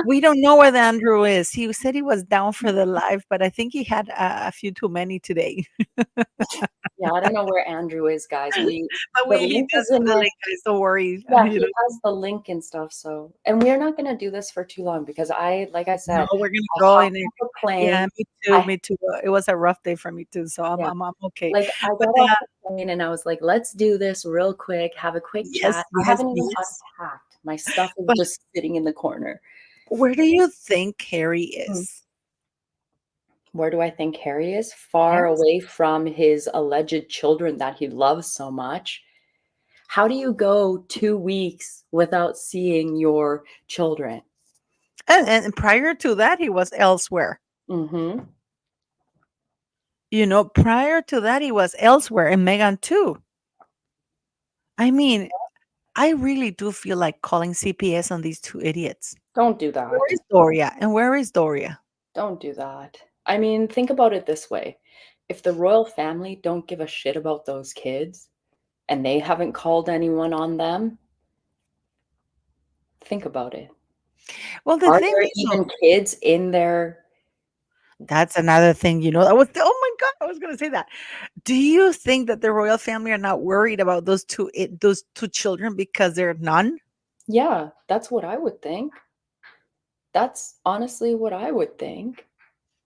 We don't know where the Andrew is. He said he was down for the live, but I think he had a few too many today. yeah, I don't know where Andrew is, guys. But The he link does is in the my link, guys. Don't worry. yeah, he has the link and stuff. So, and we're not gonna do this for too long because like I No, said, we're gonna I go hop in it. off a Yeah, plane. me too. I Me too. It was a rough day for me too, so I'm yeah, I'm, I'm okay. like I But got off the plane and I was like, let's do this real quick, have a quick yes, chat. I yes, haven't even yes. unpacked. My stuff is But just sitting in the corner. where do you think Harry Mm. is? Where do I think Harry is? Far Yes. away from his alleged children that he loves so much. How do you go 2 weeks without seeing your children? And prior to that, he was elsewhere. Mm-hmm. Prior to that, he was elsewhere, and Megan too. I mean, I really do feel like calling CPS on these two idiots. Don't do Where that. is Doria? And where is Doria? Don't do that. I mean, think about it this way. If the royal family don't give a shit about those kids and they haven't called anyone on them, think about it. Well, the Are thing there is, even kids in their that's another thing. Oh my God, I was going to say that. Do you think that the royal family are not worried about those two children because they're none? yeah, that's what I would think. That's honestly what I would think.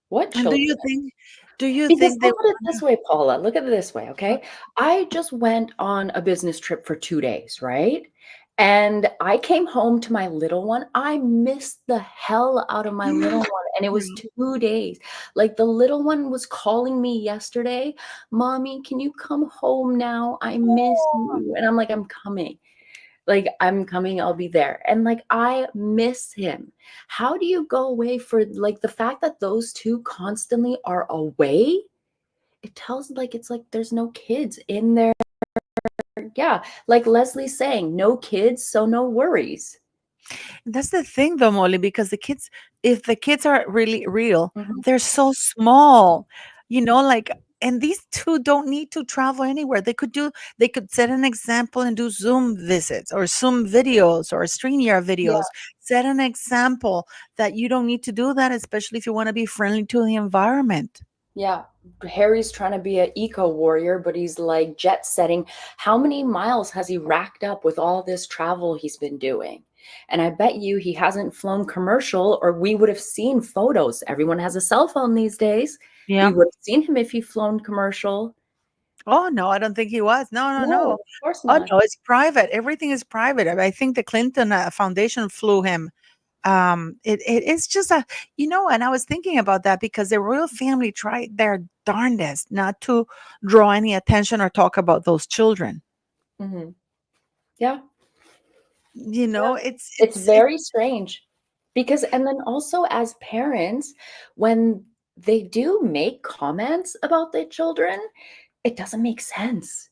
What And do children? you think do you Because think they look at it wanna this way, Paula. Look at it this way, okay? I just went on a business trip for 2 days, right? And I came home to my little one. I missed the hell out of my little one, and it was Yeah. 2 days. Like, the little one was calling me yesterday, "Mommy, can you come home now? I miss Oh. you." And I'm like, "I'm coming." Like, "I'm coming, I'll be there." And, like, I miss him. How do you go away for like, the fact that those 2 constantly are away, it tells like it's like there's no kids in there. Yeah, like Leslie's saying, "No kids, so no worries." That's the thing though, Molly, because if the kids are really real, Mhm. they're so small, like, and these two don't need to travel anywhere. They could set an example and do Zoom visits or Zoom videos or StreamYard Yeah, videos. Set an example that you don't need to do that, especially if you want to be friendly to the environment. yeah. Harry's trying to be an eco warrior, but he's like jet setting. How many miles has he racked up with all this travel he's been doing? And I bet you he hasn't flown commercial, or we would have seen photos. Everyone has a cell phone these days. We Yeah. would have seen him if he flown commercial. Oh, no, I don't think he was. No, no, No, no. of course Oh, not. no, it's private. Everything is private. I think the Clinton Foundation flew him. It's just and I was thinking about that because the royal family tried their darndest not to draw any attention or talk about those children. Mhm. Yeah. It's It's very strange because and then also as parents, when they do make comments about their children, it doesn't make sense.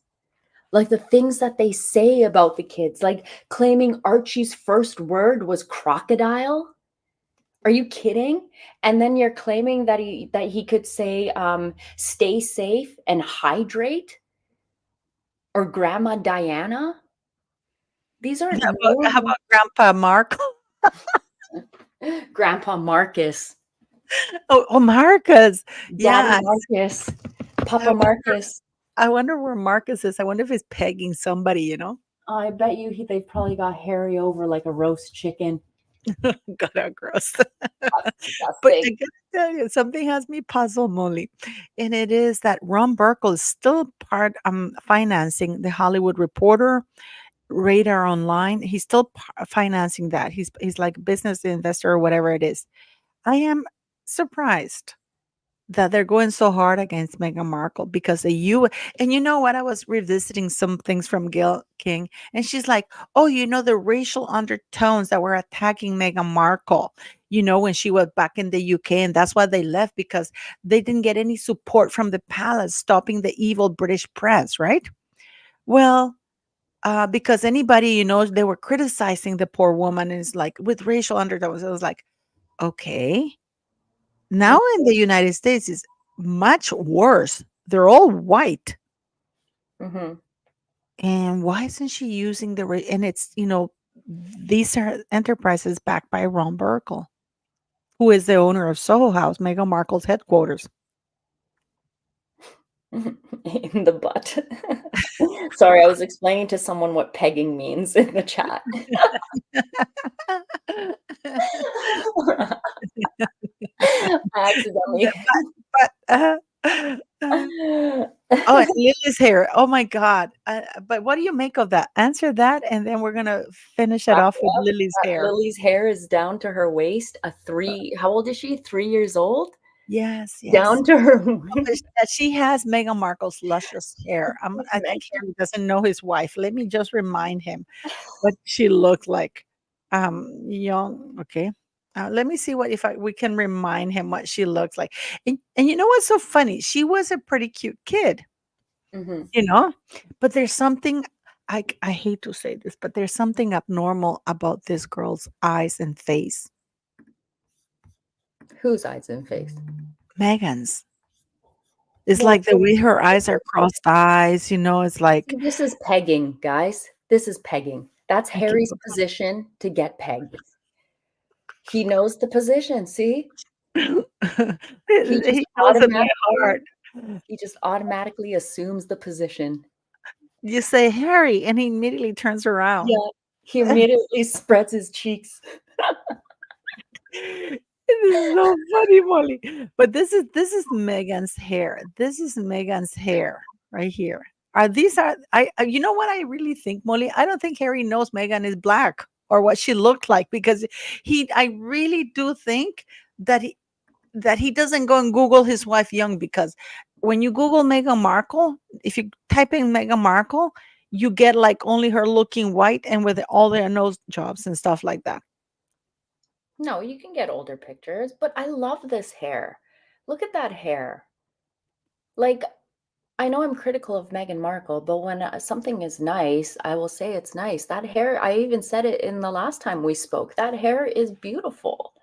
Like the things that they say about the kids, like claiming Archie's first word was crocodile. Are you kidding? And then you're claiming that he could say stay safe and hydrate or Grandma Diana. These aren't how normal. about Grandpa Mark? Grandpa Marcus. Oh, Marcus. Daddy Yeah, Marcus, I Papa wonder. Marcus. I wonder where Marcus is. I wonder if he's pegging somebody. I bet you they've probably got Harry over like a roast chicken. God, how gross. That's But I disgusting. gotta tell you, something has me puzzled, Molly, and it is that Ron Burkle is still part financing the Hollywood Reporter, Radar Online. He's still financing that. He's like a business investor or whatever it is. I am surprised that they're going so hard against Meghan Markle because the you and you know what? I was revisiting some things from Gail King, and she's like, "Oh, the racial undertones that were attacking Meghan Markle. When she was back in the UK, and that's why they left because they didn't get any support from the palace stopping the evil British press, right? Well." Because anybody, they were criticizing the poor woman, and it's like with racial undertones. I was like, okay, now in the United States is much worse. They're all white. Mhm. And why isn't she using and it's, these are enterprises backed by Ron Burkle, who is the owner of Soho House, Meghan Markle's headquarters. In the butt. Sorry, I was explaining to someone what pegging means in the chat. I The- accidentally uh, oh, and Lily's hair. Oh my God. But what do you make of that? Answer that, and then we're gonna finish it wrap off it with up Lily's that hair. Lily's hair is down to her waist, how old is she? 3 years old? Yes, yes. Down to her That she has Meghan Markle's luscious hair. I think Meg Harry doesn't know his wife. Let me just remind him what she looked like. Young. Okay. Let me see what if we can remind him what she looks like. And you know what's so funny? She was a pretty cute kid, Mhm. you know, but there's something. I hate to say this, but there's something abnormal about this girl's eyes and face. Whose eyes and face? Megan's. It's Well, like the way her eyes are crossed eyes, it's like this is pegging, guys. This is pegging. That's I keep Harry's position to get pegged. He knows the position, see? He just he knows it by automatically heart. he just automatically assumes the position. You say, "Harry," and he immediately turns around. Yeah, he immediately spreads his cheeks. It is so funny, Molly. But this is Megan's hair. This is Megan's hair right here. You know what I really think, Molly? I don't think Harry knows Megan is black or what she looked like because I really do think that he doesn't go and Google his wife young because when you Google Meghan Markle, if you type in Meghan Markle, you get like only her looking white and with all their nose jobs and stuff like that. No, you can get older pictures, but I love this hair. Look at that hair. Like, I know I'm critical of Meghan Markle, but when something is nice, I will say it's nice. That hair, I even said it in the last time we spoke. That hair is beautiful.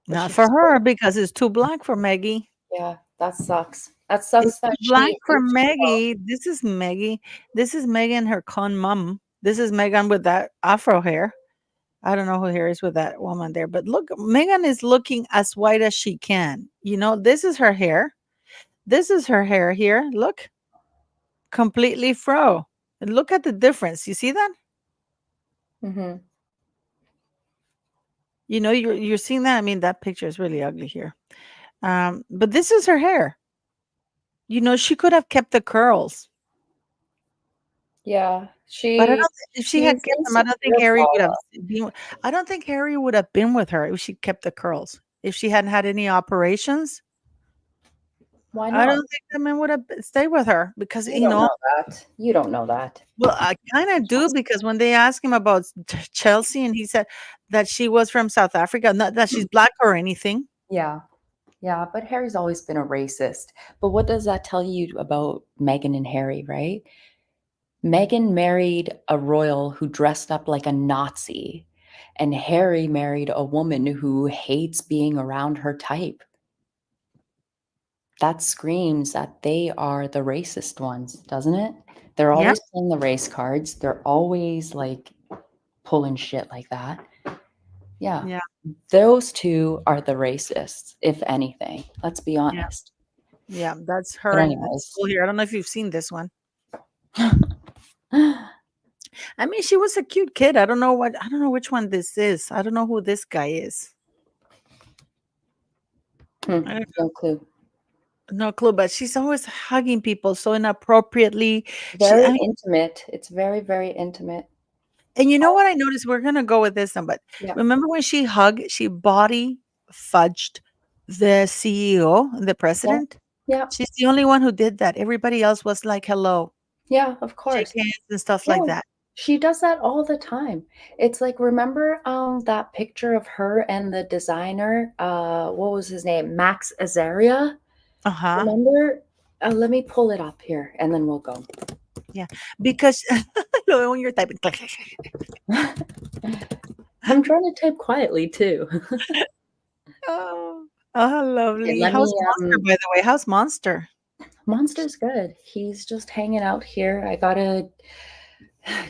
But Not she for just her because it's too black for Maggie. yeah, that sucks. That It's sucks that too black she for aged well. Maggie. This is Maggie. This is Megan, her con mum. This is Megan with that afro hair. I don't know who here is with that woman there, but look, Megan is looking as white as she can. This is her hair. This is her hair here. Look, completely fro. And look at the difference. You see that? Mhm. You're seeing that. I mean, that picture is really ugly here. But this is her hair. She could have kept the curls. Yeah, But I don't think if she had she's kept them, insecure, Paula. I don't think Harry would have been with her if she kept the curls. If she hadn't had any operations, Why I not? don't think the man would have stayed with her because, You don't know that. You don't know that. well, I kinda do Trust because when they asked him about Chelsea and he said that she was from South Africa, not that she's black or anything. Yeah. Yeah, but Harry's always been a racist. But what does that tell you about Meghan and Harry, right? Meghan married a royal who dressed up like a Nazi, and Harry married a woman who hates being around her type. That screams that they are the racist ones, doesn't it? They're Yeah, always playing the race cards. They're always like pulling shit like that. Yeah. yeah, Those two are the racists, if anything. Let's be yeah, honest. yeah, that's But her and anyways. school here. I don't know if you've seen this one. I mean, she was a cute kid. I don't know which one this is. I don't know who this guy is. I don't No clue. no clue, but she's always hugging people so inappropriately. Very I mean, intimate. It's very, very intimate. and you know what I noticed? We're gonna go with this one, but Yeah. remember when she hugged, she body fudged the CEO, the Yeah. president? Yeah. She's the only one who did that. Everybody else was like, hello, Yeah, of shake course. hands and stuff like Yeah. that. She does that all the time. It's like, remember that picture of her and the designer, what was his name? Max Azaria? Uh-huh. Remember? Let me pull it up here and then we'll go. Yeah. Because when you're typing. I'm trying to type quietly too. Oh, oh, Okay, lovely. let How's me Monster, by the way? How's Monster? Monster's good. He's just hanging out here. I gotta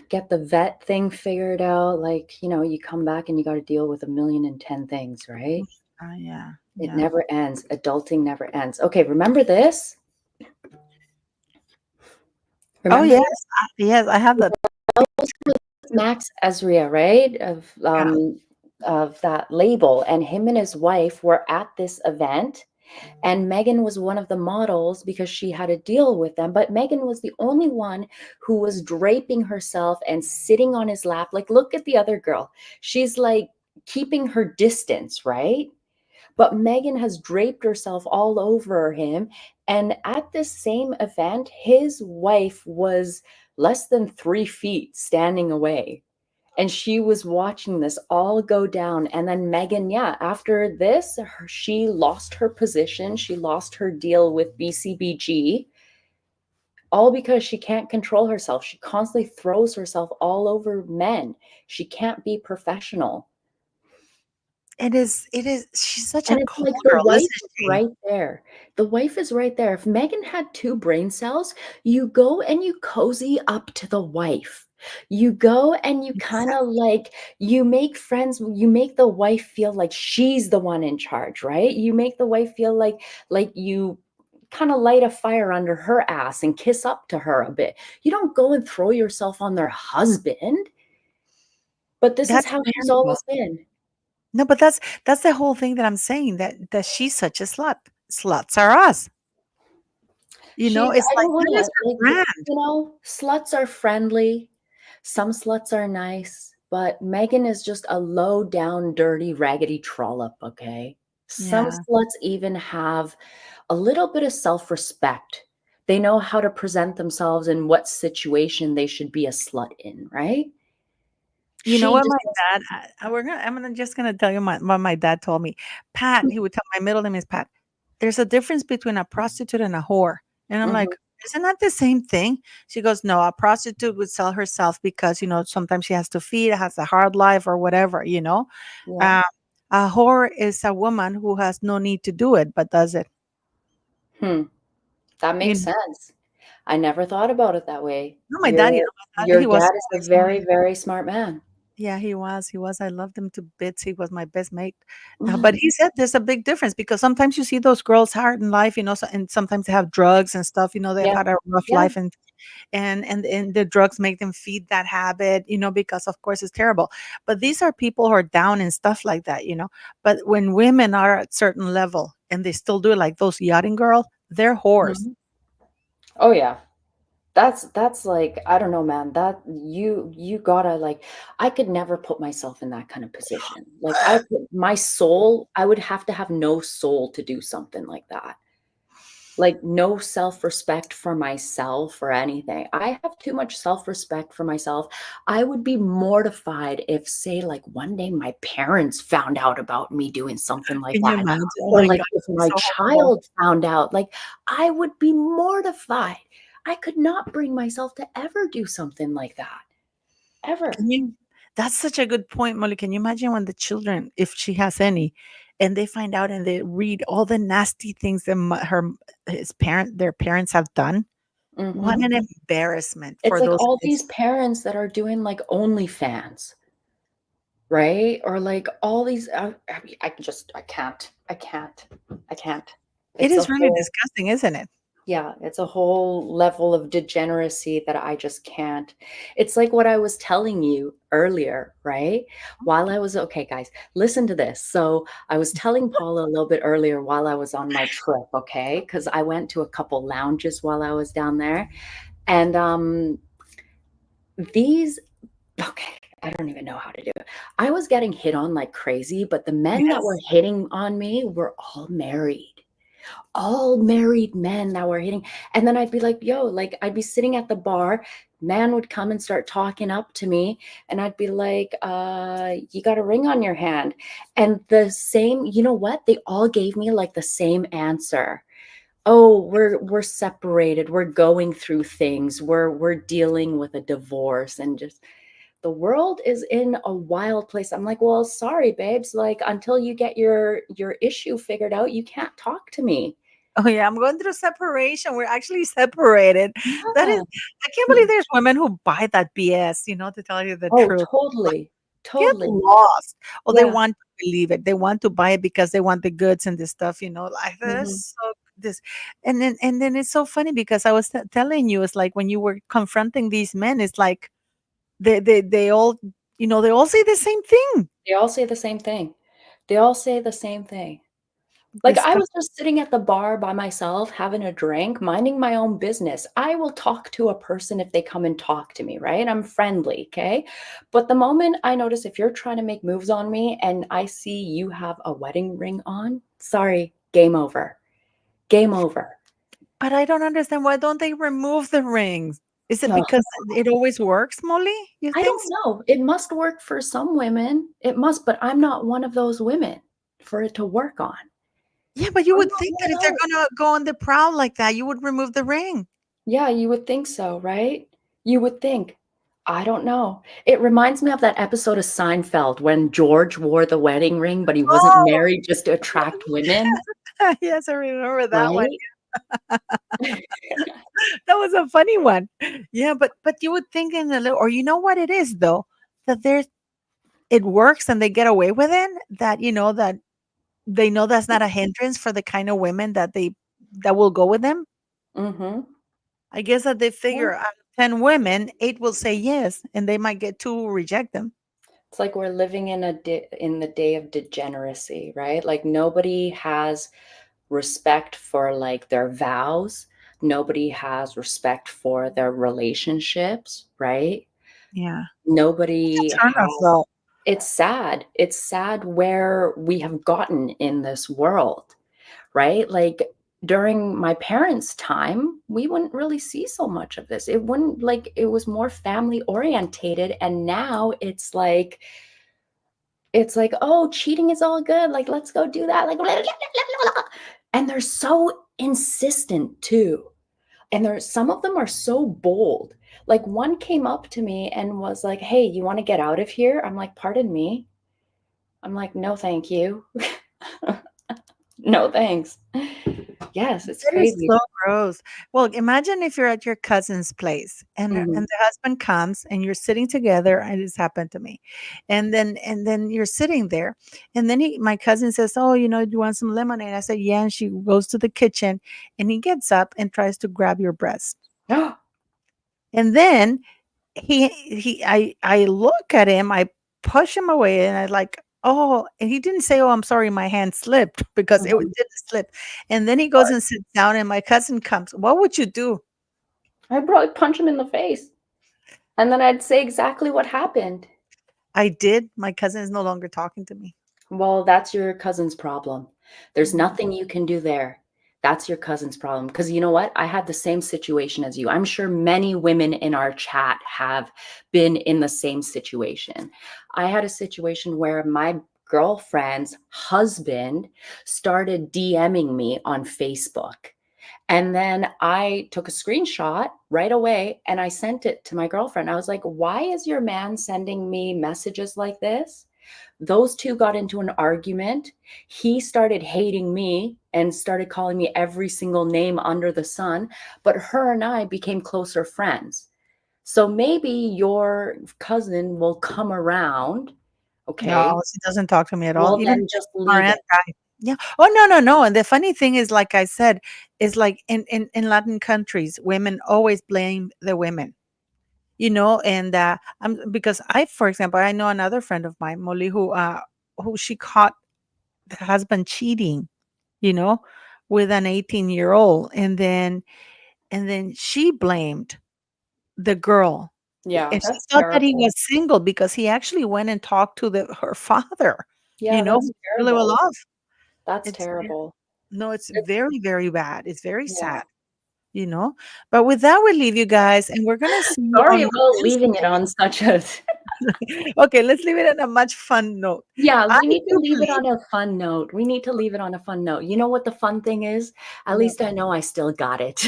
get the vet thing figured out. Like, you come back and you gotta deal with 1,000,010 things, right? Yeah, It yeah. never ends. Adulting never ends. Okay, remember this? Oh, Remember yes. this? Yes, I have that. Max Ezria, right? Yeah. Of that label. And him and his wife were at this event. And Meghan was one of the models because she had a deal with them. But Meghan was the only one who was draping herself and sitting on his lap. Like, look at the other girl. She's like keeping her distance, right? But Meghan has draped herself all over him. And at this same event, his wife was less than 3 feet standing away. And she was watching this all go down. And then Meghan, yeah, after this, she lost her position. She lost her deal with BCBG, all because she can't control herself. She constantly throws herself all over men. She can't be professional. It is. She's such a And it's cool like the girl, wife isn't is she? right there. The wife is right there. If Meghan had 2 brain cells, you go and you cozy up to the wife. You go and you kinda, Exactly. like, you make friends, you make the wife feel like she's the one in charge, right? You make the wife feel like you kinda light a fire under her ass and kiss up to her a bit. You don't go and throw yourself on their husband, but this is That's how she's terrible. always been. No, but that's the whole thing that I'm saying, that she's such a slut. Sluts are us. It's I like, don't that is wanna her like, brand. sluts are friendly, some sluts are nice, but Megan is just a low down, dirty, raggedy trollop, okay? Some Yeah. sluts even have a little bit of self-respect. They know how to present themselves and what situation they should be a slut in, right? You know She what just my dad I'm gonna just gonna tell you what my dad told me. Pat, he would tell my middle name is Pat. "There's a difference between a prostitute and a whore." And I'm Mhm, like, "Isn't that the same thing?" She goes, "No, a prostitute would sell herself because, sometimes she has to feed, has a hard life or whatever, you know? yeah, Um, a whore is a woman who has no need to do it, but does it." hmm, that You makes know? sense. I never thought about it that way. No, my dad, Your my dad, your he was dad so is a nice. Oh my very, very smart man. Yeah, he was, I loved him to bits, he was my best mate, but he said there's a big difference because sometimes you see those girls hard in life, and sometimes they have drugs and stuff, they've Yeah, had a rough yeah, life, and the drugs make them feed that habit, because of course it's terrible, but these are people who are down and stuff like that, but when women are at certain level and they still do it, like those yachting girl, they're whores. mhm. Oh, yeah. That's like, I don't know, man, that you gotta, like, I could never put myself in that kind of position. Like, my soul, I would have to have no soul to do something like that. Like, no self-respect for myself or anything. I have too much self-respect for myself. I would be mortified if, say, like, one day my parents found out about me doing something like Can you that, imagine? Oh or, my like, god, if it'd be my so horrible. child found out, like, I would be mortified. I could not bring myself to ever do something like that, ever. Can you That's such a good point, Molly. Can you imagine when the children, if she has any, and they find out and they read all the nasty things that their parents have done? What Mhm. an embarrassment It's for like those all kids. these parents that are doing, like, OnlyFans. Right? Or like all these, I mean, I can't. I can't. I can't. It It's a is really whole disgusting, isn't it? Yeah, it's a whole level of degeneracy that I just can't. It's like what I was telling you earlier, right? While I was okay, guys, listen to this. So I was telling Paula a little bit earlier while I was on my trip, okay? Because I went to a couple lounges while I was down there. And these, okay, I don't even know how to do it. I was getting hit on like crazy, but the men that were Yes. hitting on me were all married men that were hitting. And then I'd be like, yo, like I'd be sitting at the bar, man would come and start talking up to me, and I'd be like, you got a ring on your hand. And the same, you know what? They all gave me like the same answer. Oh, we're separated. We're going through things. We're dealing with a divorce, and just the world is in a wild place. I'm like, well, sorry, babes. Like until you get your issue figured out, you can't talk to me. Oh yeah, I'm going through separation. We're actually separated. That is, Yeah. I can't believe there's women who buy that BS, to tell you the Oh, truth. Like, totally. get Totally. lost. Or they Yeah. want to believe it. They want to buy it because they want the goods and the stuff, like Mhm. this. So this, and then it's so funny because I was telling you, it's like when you were confronting these men, it's like they all, they all say the same thing. They all say the same thing. They all say the same thing. Like, I Disgust. was just sitting at the bar by myself, having a drink, minding my own business. I will talk to a person if they come and talk to me, right? I'm friendly, okay? But the moment I notice if you're trying to make moves on me and I see you have a wedding ring on, sorry, game over. Game over. But I don't understand, why don't they remove the rings? Is it Ugh. because it always works, Molly? You I think don't so? know. It must work for some women. It must, but I'm not one of those women for it to work on. Yeah, but you I'm would not think one that of if they're those. gonna go on the prowl like that, you would remove the ring. Yeah, you would think so, right? You would think. I don't know. It reminds me of that episode of Seinfeld when George wore the wedding ring, but he wasn't Oh, married just to attract women, yes, I remember that one. right? That was a funny one. Yeah, but you would think in a little, or you know what it is though, that there's it works and they get away with it, that they know that's not a hindrance for the kind of women that will go with them. Mhm. I guess that they Yeah. figure out of 10 women, 8 will say yes, and they might get 2 who reject them. It's like we're living in the day of degeneracy, right? Like nobody has respect for like their vows. Nobody has respect for their relationships, right? Yeah. Nobody It's a turn off has. though. It's sad. It's sad where we have gotten in this world, right? Like during my parents' time, we wouldn't really see so much of this. It wouldn't like it was more family orientated, and now it's like, oh, cheating is all good. Like, let's go do that. Like, and they're so insistent too. And there's some of them are so bold. Like one came up to me and was like, "Hey, you want to get out of here?" I'm like, "Pardon me." I'm like, "No, thank you." No, thanks. Yes, it's It is crazy. so gross. Well, imagine if you're at your cousin's place and Mhm. the husband comes and you're sitting together, and it's happened to me. And then you're sitting there, and then my cousin says, "Oh, do you want some lemonade?" I said, "Yeah." And she goes to the kitchen, and he gets up and tries to grab your breast. And then I look at him, I push him away, and I like, "Oh," and he didn't say, "Oh, I'm sorry, my hand slipped," because it Mhm. didn't slip. And then he goes and sits down, and my cousin comes. What would you do? I'd probably punch him in the face, and then I'd say exactly what happened. I did. My cousin is no longer talking to me. Well, that's your cousin's problem. There's Mm. nothing you can do there. That's your cousin's problem. Because you know what? I had the same situation as you. I'm sure many women in our chat have been in the same situation. I had a situation where my girlfriend's husband started DMing me on Facebook. And then I took a screenshot right away and I sent it to my girlfriend. I was like, why is your man sending me messages like this? Those two got into an argument. He started hating me and started calling me every single name under the sun. But her and I became closer friends. So maybe your cousin will come around. Okay. No, she doesn't talk to me at all. Well, Even then just our leave aunt it. guy. Yeah. Oh, no, no, no. And the funny thing is, like I said, is like in Latin countries, women always blame the women, and because for example, I know another friend of mine, Molly, who she caught the husband cheating, you know, with an 18-year-old, and then she blamed the girl. Yeah, And she that's thought that he terrible. was single because he actually went and talked to her father, Yeah, that's who's really well terrible. off. That's It's terrible. No, it's It's very, very bad. It's very yeah. sad, you know? But with that, we leave you guys, and we're gonna see you Sorry on about leaving it Wednesday. on such a Okay, let's leave it on a much fun note. Yeah, I we need to do leave it believe on a fun note. We need to leave it on a fun note. You know what the fun thing is? At what? least I know I still got it.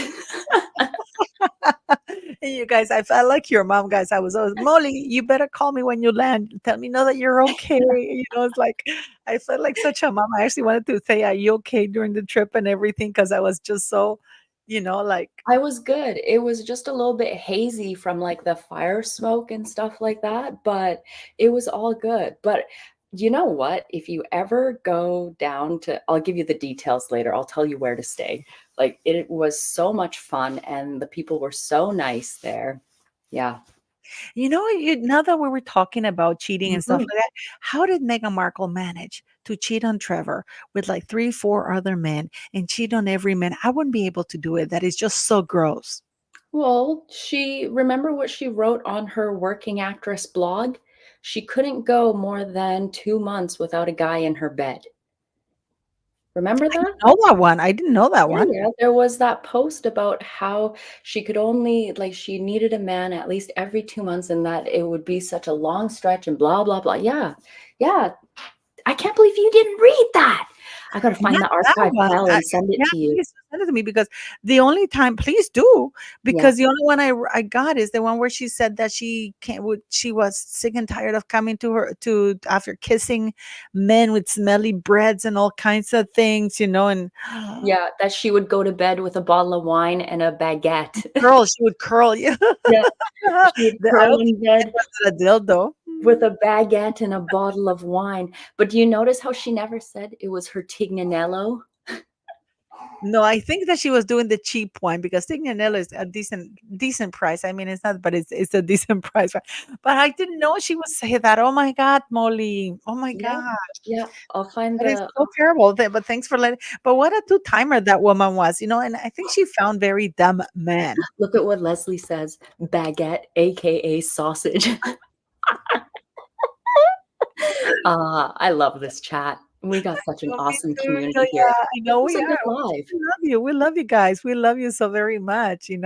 Hey, you guys, I felt like your mom, guys. I was always, Molly, you better call me when you land. Tell me know that you're okay. It's like I felt like such a mom. I actually wanted to say, "Are you okay during the trip and everything?" Because I was just so, like I was good. It was just a little bit hazy from, like, the fire smoke and stuff like that, but it was all good. But you know what? If you ever go down to I'll give you the details later. I'll tell you where to stay. Like, it was so much fun, and the people were so nice there. Yeah. Now that we were talking about cheating and stuff Mhm. like that, how did Meghan Markle manage to cheat on Trevor with like 3, 4 other men and cheat on every man? I wouldn't be able to do it. That is just so gross. Well, she remember what she wrote on her working actress blog? She couldn't go more than 2 months without a guy in her bed. Remember I that? didn't know that one. I didn't know that Yeah, one. yeah, there was that post about how she could only like, she needed a man at least every 2 months and that it would be such a long stretch and blah, blah, blah. Yeah. Yeah. I can't believe you didn't read that. I gotta find Not the that archive one. file and send it Yeah, to you. please send it to me because the only time please do, Yeah. because the only one I got is the one where she said that she was sick and tired of coming to her to after kissing men with smelly breads and all kinds of things, and Yeah, that she would go to bed with a bottle of wine and a baguette. she would curl you. Yeah, she would I curl don't think in it bed was a dildo. with a baguette and a bottle of wine. But do you notice how she never said it was her Tignanello? No, I think that she was doing the cheap one because Tignanello is a decent price. I mean, it's not, but it's a decent price. But I didn't know she would say that. Oh my God, Molly. Oh my Yeah, God. yeah, I'll find That is the so terrible. But thanks for letting. But what a two-timer that woman was, and I think she found very dumb men. look at what Leslie says, baguette, AKA sausage. I love this chat. We got such an Oh, me awesome too. community here. Yeah, I This know was we a are. good live. We love you. We love you guys. We love you so very much. And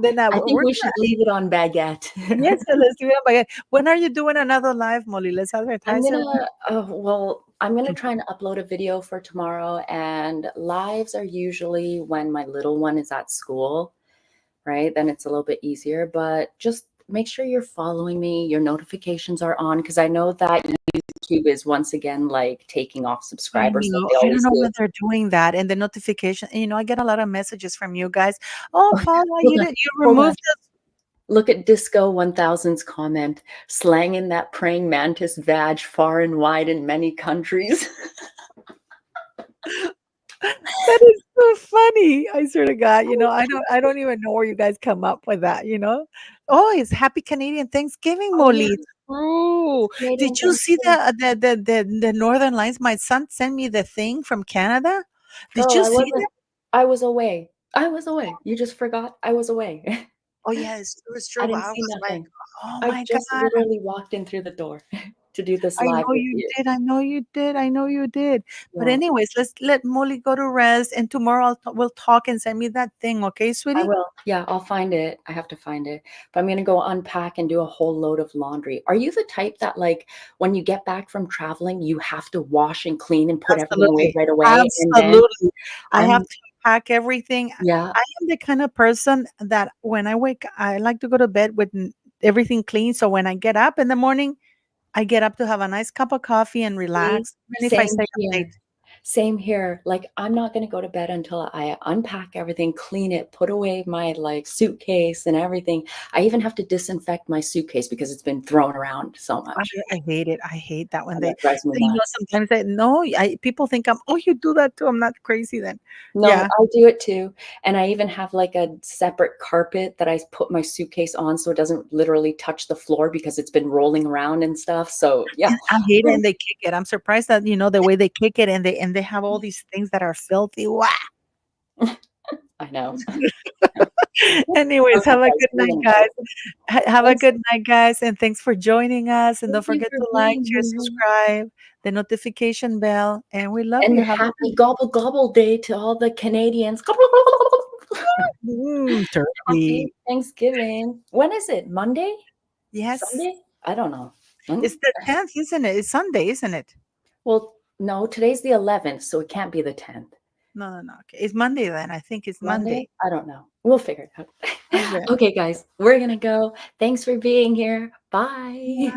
then I think we're we should leave it on baguette. yes, so let's do it. But when are you doing another live, Molly? Let's I'm advertise it. gonna, I'm gonna try and upload a video for tomorrow, and lives are usually when my little one is at school, right? Then it's a little bit easier, but just make sure you're following me, your notifications are on, because I know that YouTube is once again like taking off I subscribers like know. they I don't always know do. when they're doing that, and the notification. I get a lot of messages from you guys. Oh, Paula, Hold on, you hold on. removed this. Look at Disco 1000's comment, slanging that praying mantis vag far and wide in many countries. That is so funny. I swear to God, I don't even know where you guys come up with that. Oh, it's Happy Canadian Thanksgiving, Oh yeah, Molly. It's true. Canadian Did you see Thanksgiving. the Northern Lights? My son sent me the thing from Canada. Did Girl, you I see wasn't that? I was away. I was away. You just forgot I was away. Oh, yeah, it's I true. But didn't I see was like, nothing. oh I my just God. literally walked in through the door to do this I live know with you you. did. I know you did. I know you did. But Yeah, anyways, let's let Molly go to rest, and tomorrow we'll talk and send me that thing, okay, I sweetie? will. Yeah, I'll find it. I have to find it. But I'm gonna go unpack and do a whole load of laundry. Are you the type that, like, when you get back from traveling, you have to wash and clean and put everything away Absolutely. right away? And then Absolutely. I have I'm to pack everything. yeah, I am the kind of person that when I like to go to bed with everything clean. So when I get up in the morning, I get up to have a nice cup of coffee and see, relax, even if I same stay up late. here. Same here. Like, I'm not gonna go to bed until I unpack everything, clean it, put away my, like, suitcase and everything. I even have to disinfect my suitcase because it's been thrown around so I much, I hate it. I hate that when and that drives me nuts. sometimes they no, people think oh, you do that too. I'm not crazy then. No, Yeah. I do it too, and I even have, like, a separate carpet that I put my suitcase on so it doesn't literally touch the floor because it's been rolling around and stuff, so, yeah. And I hate it and they kick it. I'm surprised that, the way they kick it and they have all these things that are filthy. Wah! I know. Anyways, Okay, have a guys, good we're night, gonna guys. go. Have a Thanks. good night, guys, and thanks for joining us, and don't Thank you forget for to like, being share, here, subscribe, the notification bell, and we love and you. Have a happy Gobble Gobble Day to all the Canadians. Happy turkey. Thanksgiving. When is it? Monday? Yes. Sunday? I don't know. Mm. It's the 10th, isn't it? It's Sunday, isn't it? Well, no, today's the 11th, so it can't be the 10th. No, no, no. Okay. It's Monday then. I think it's Monday? Monday. I don't know. We'll figure it out. Okay. Okay, guys, we're gonna go. Thanks for being here. Bye.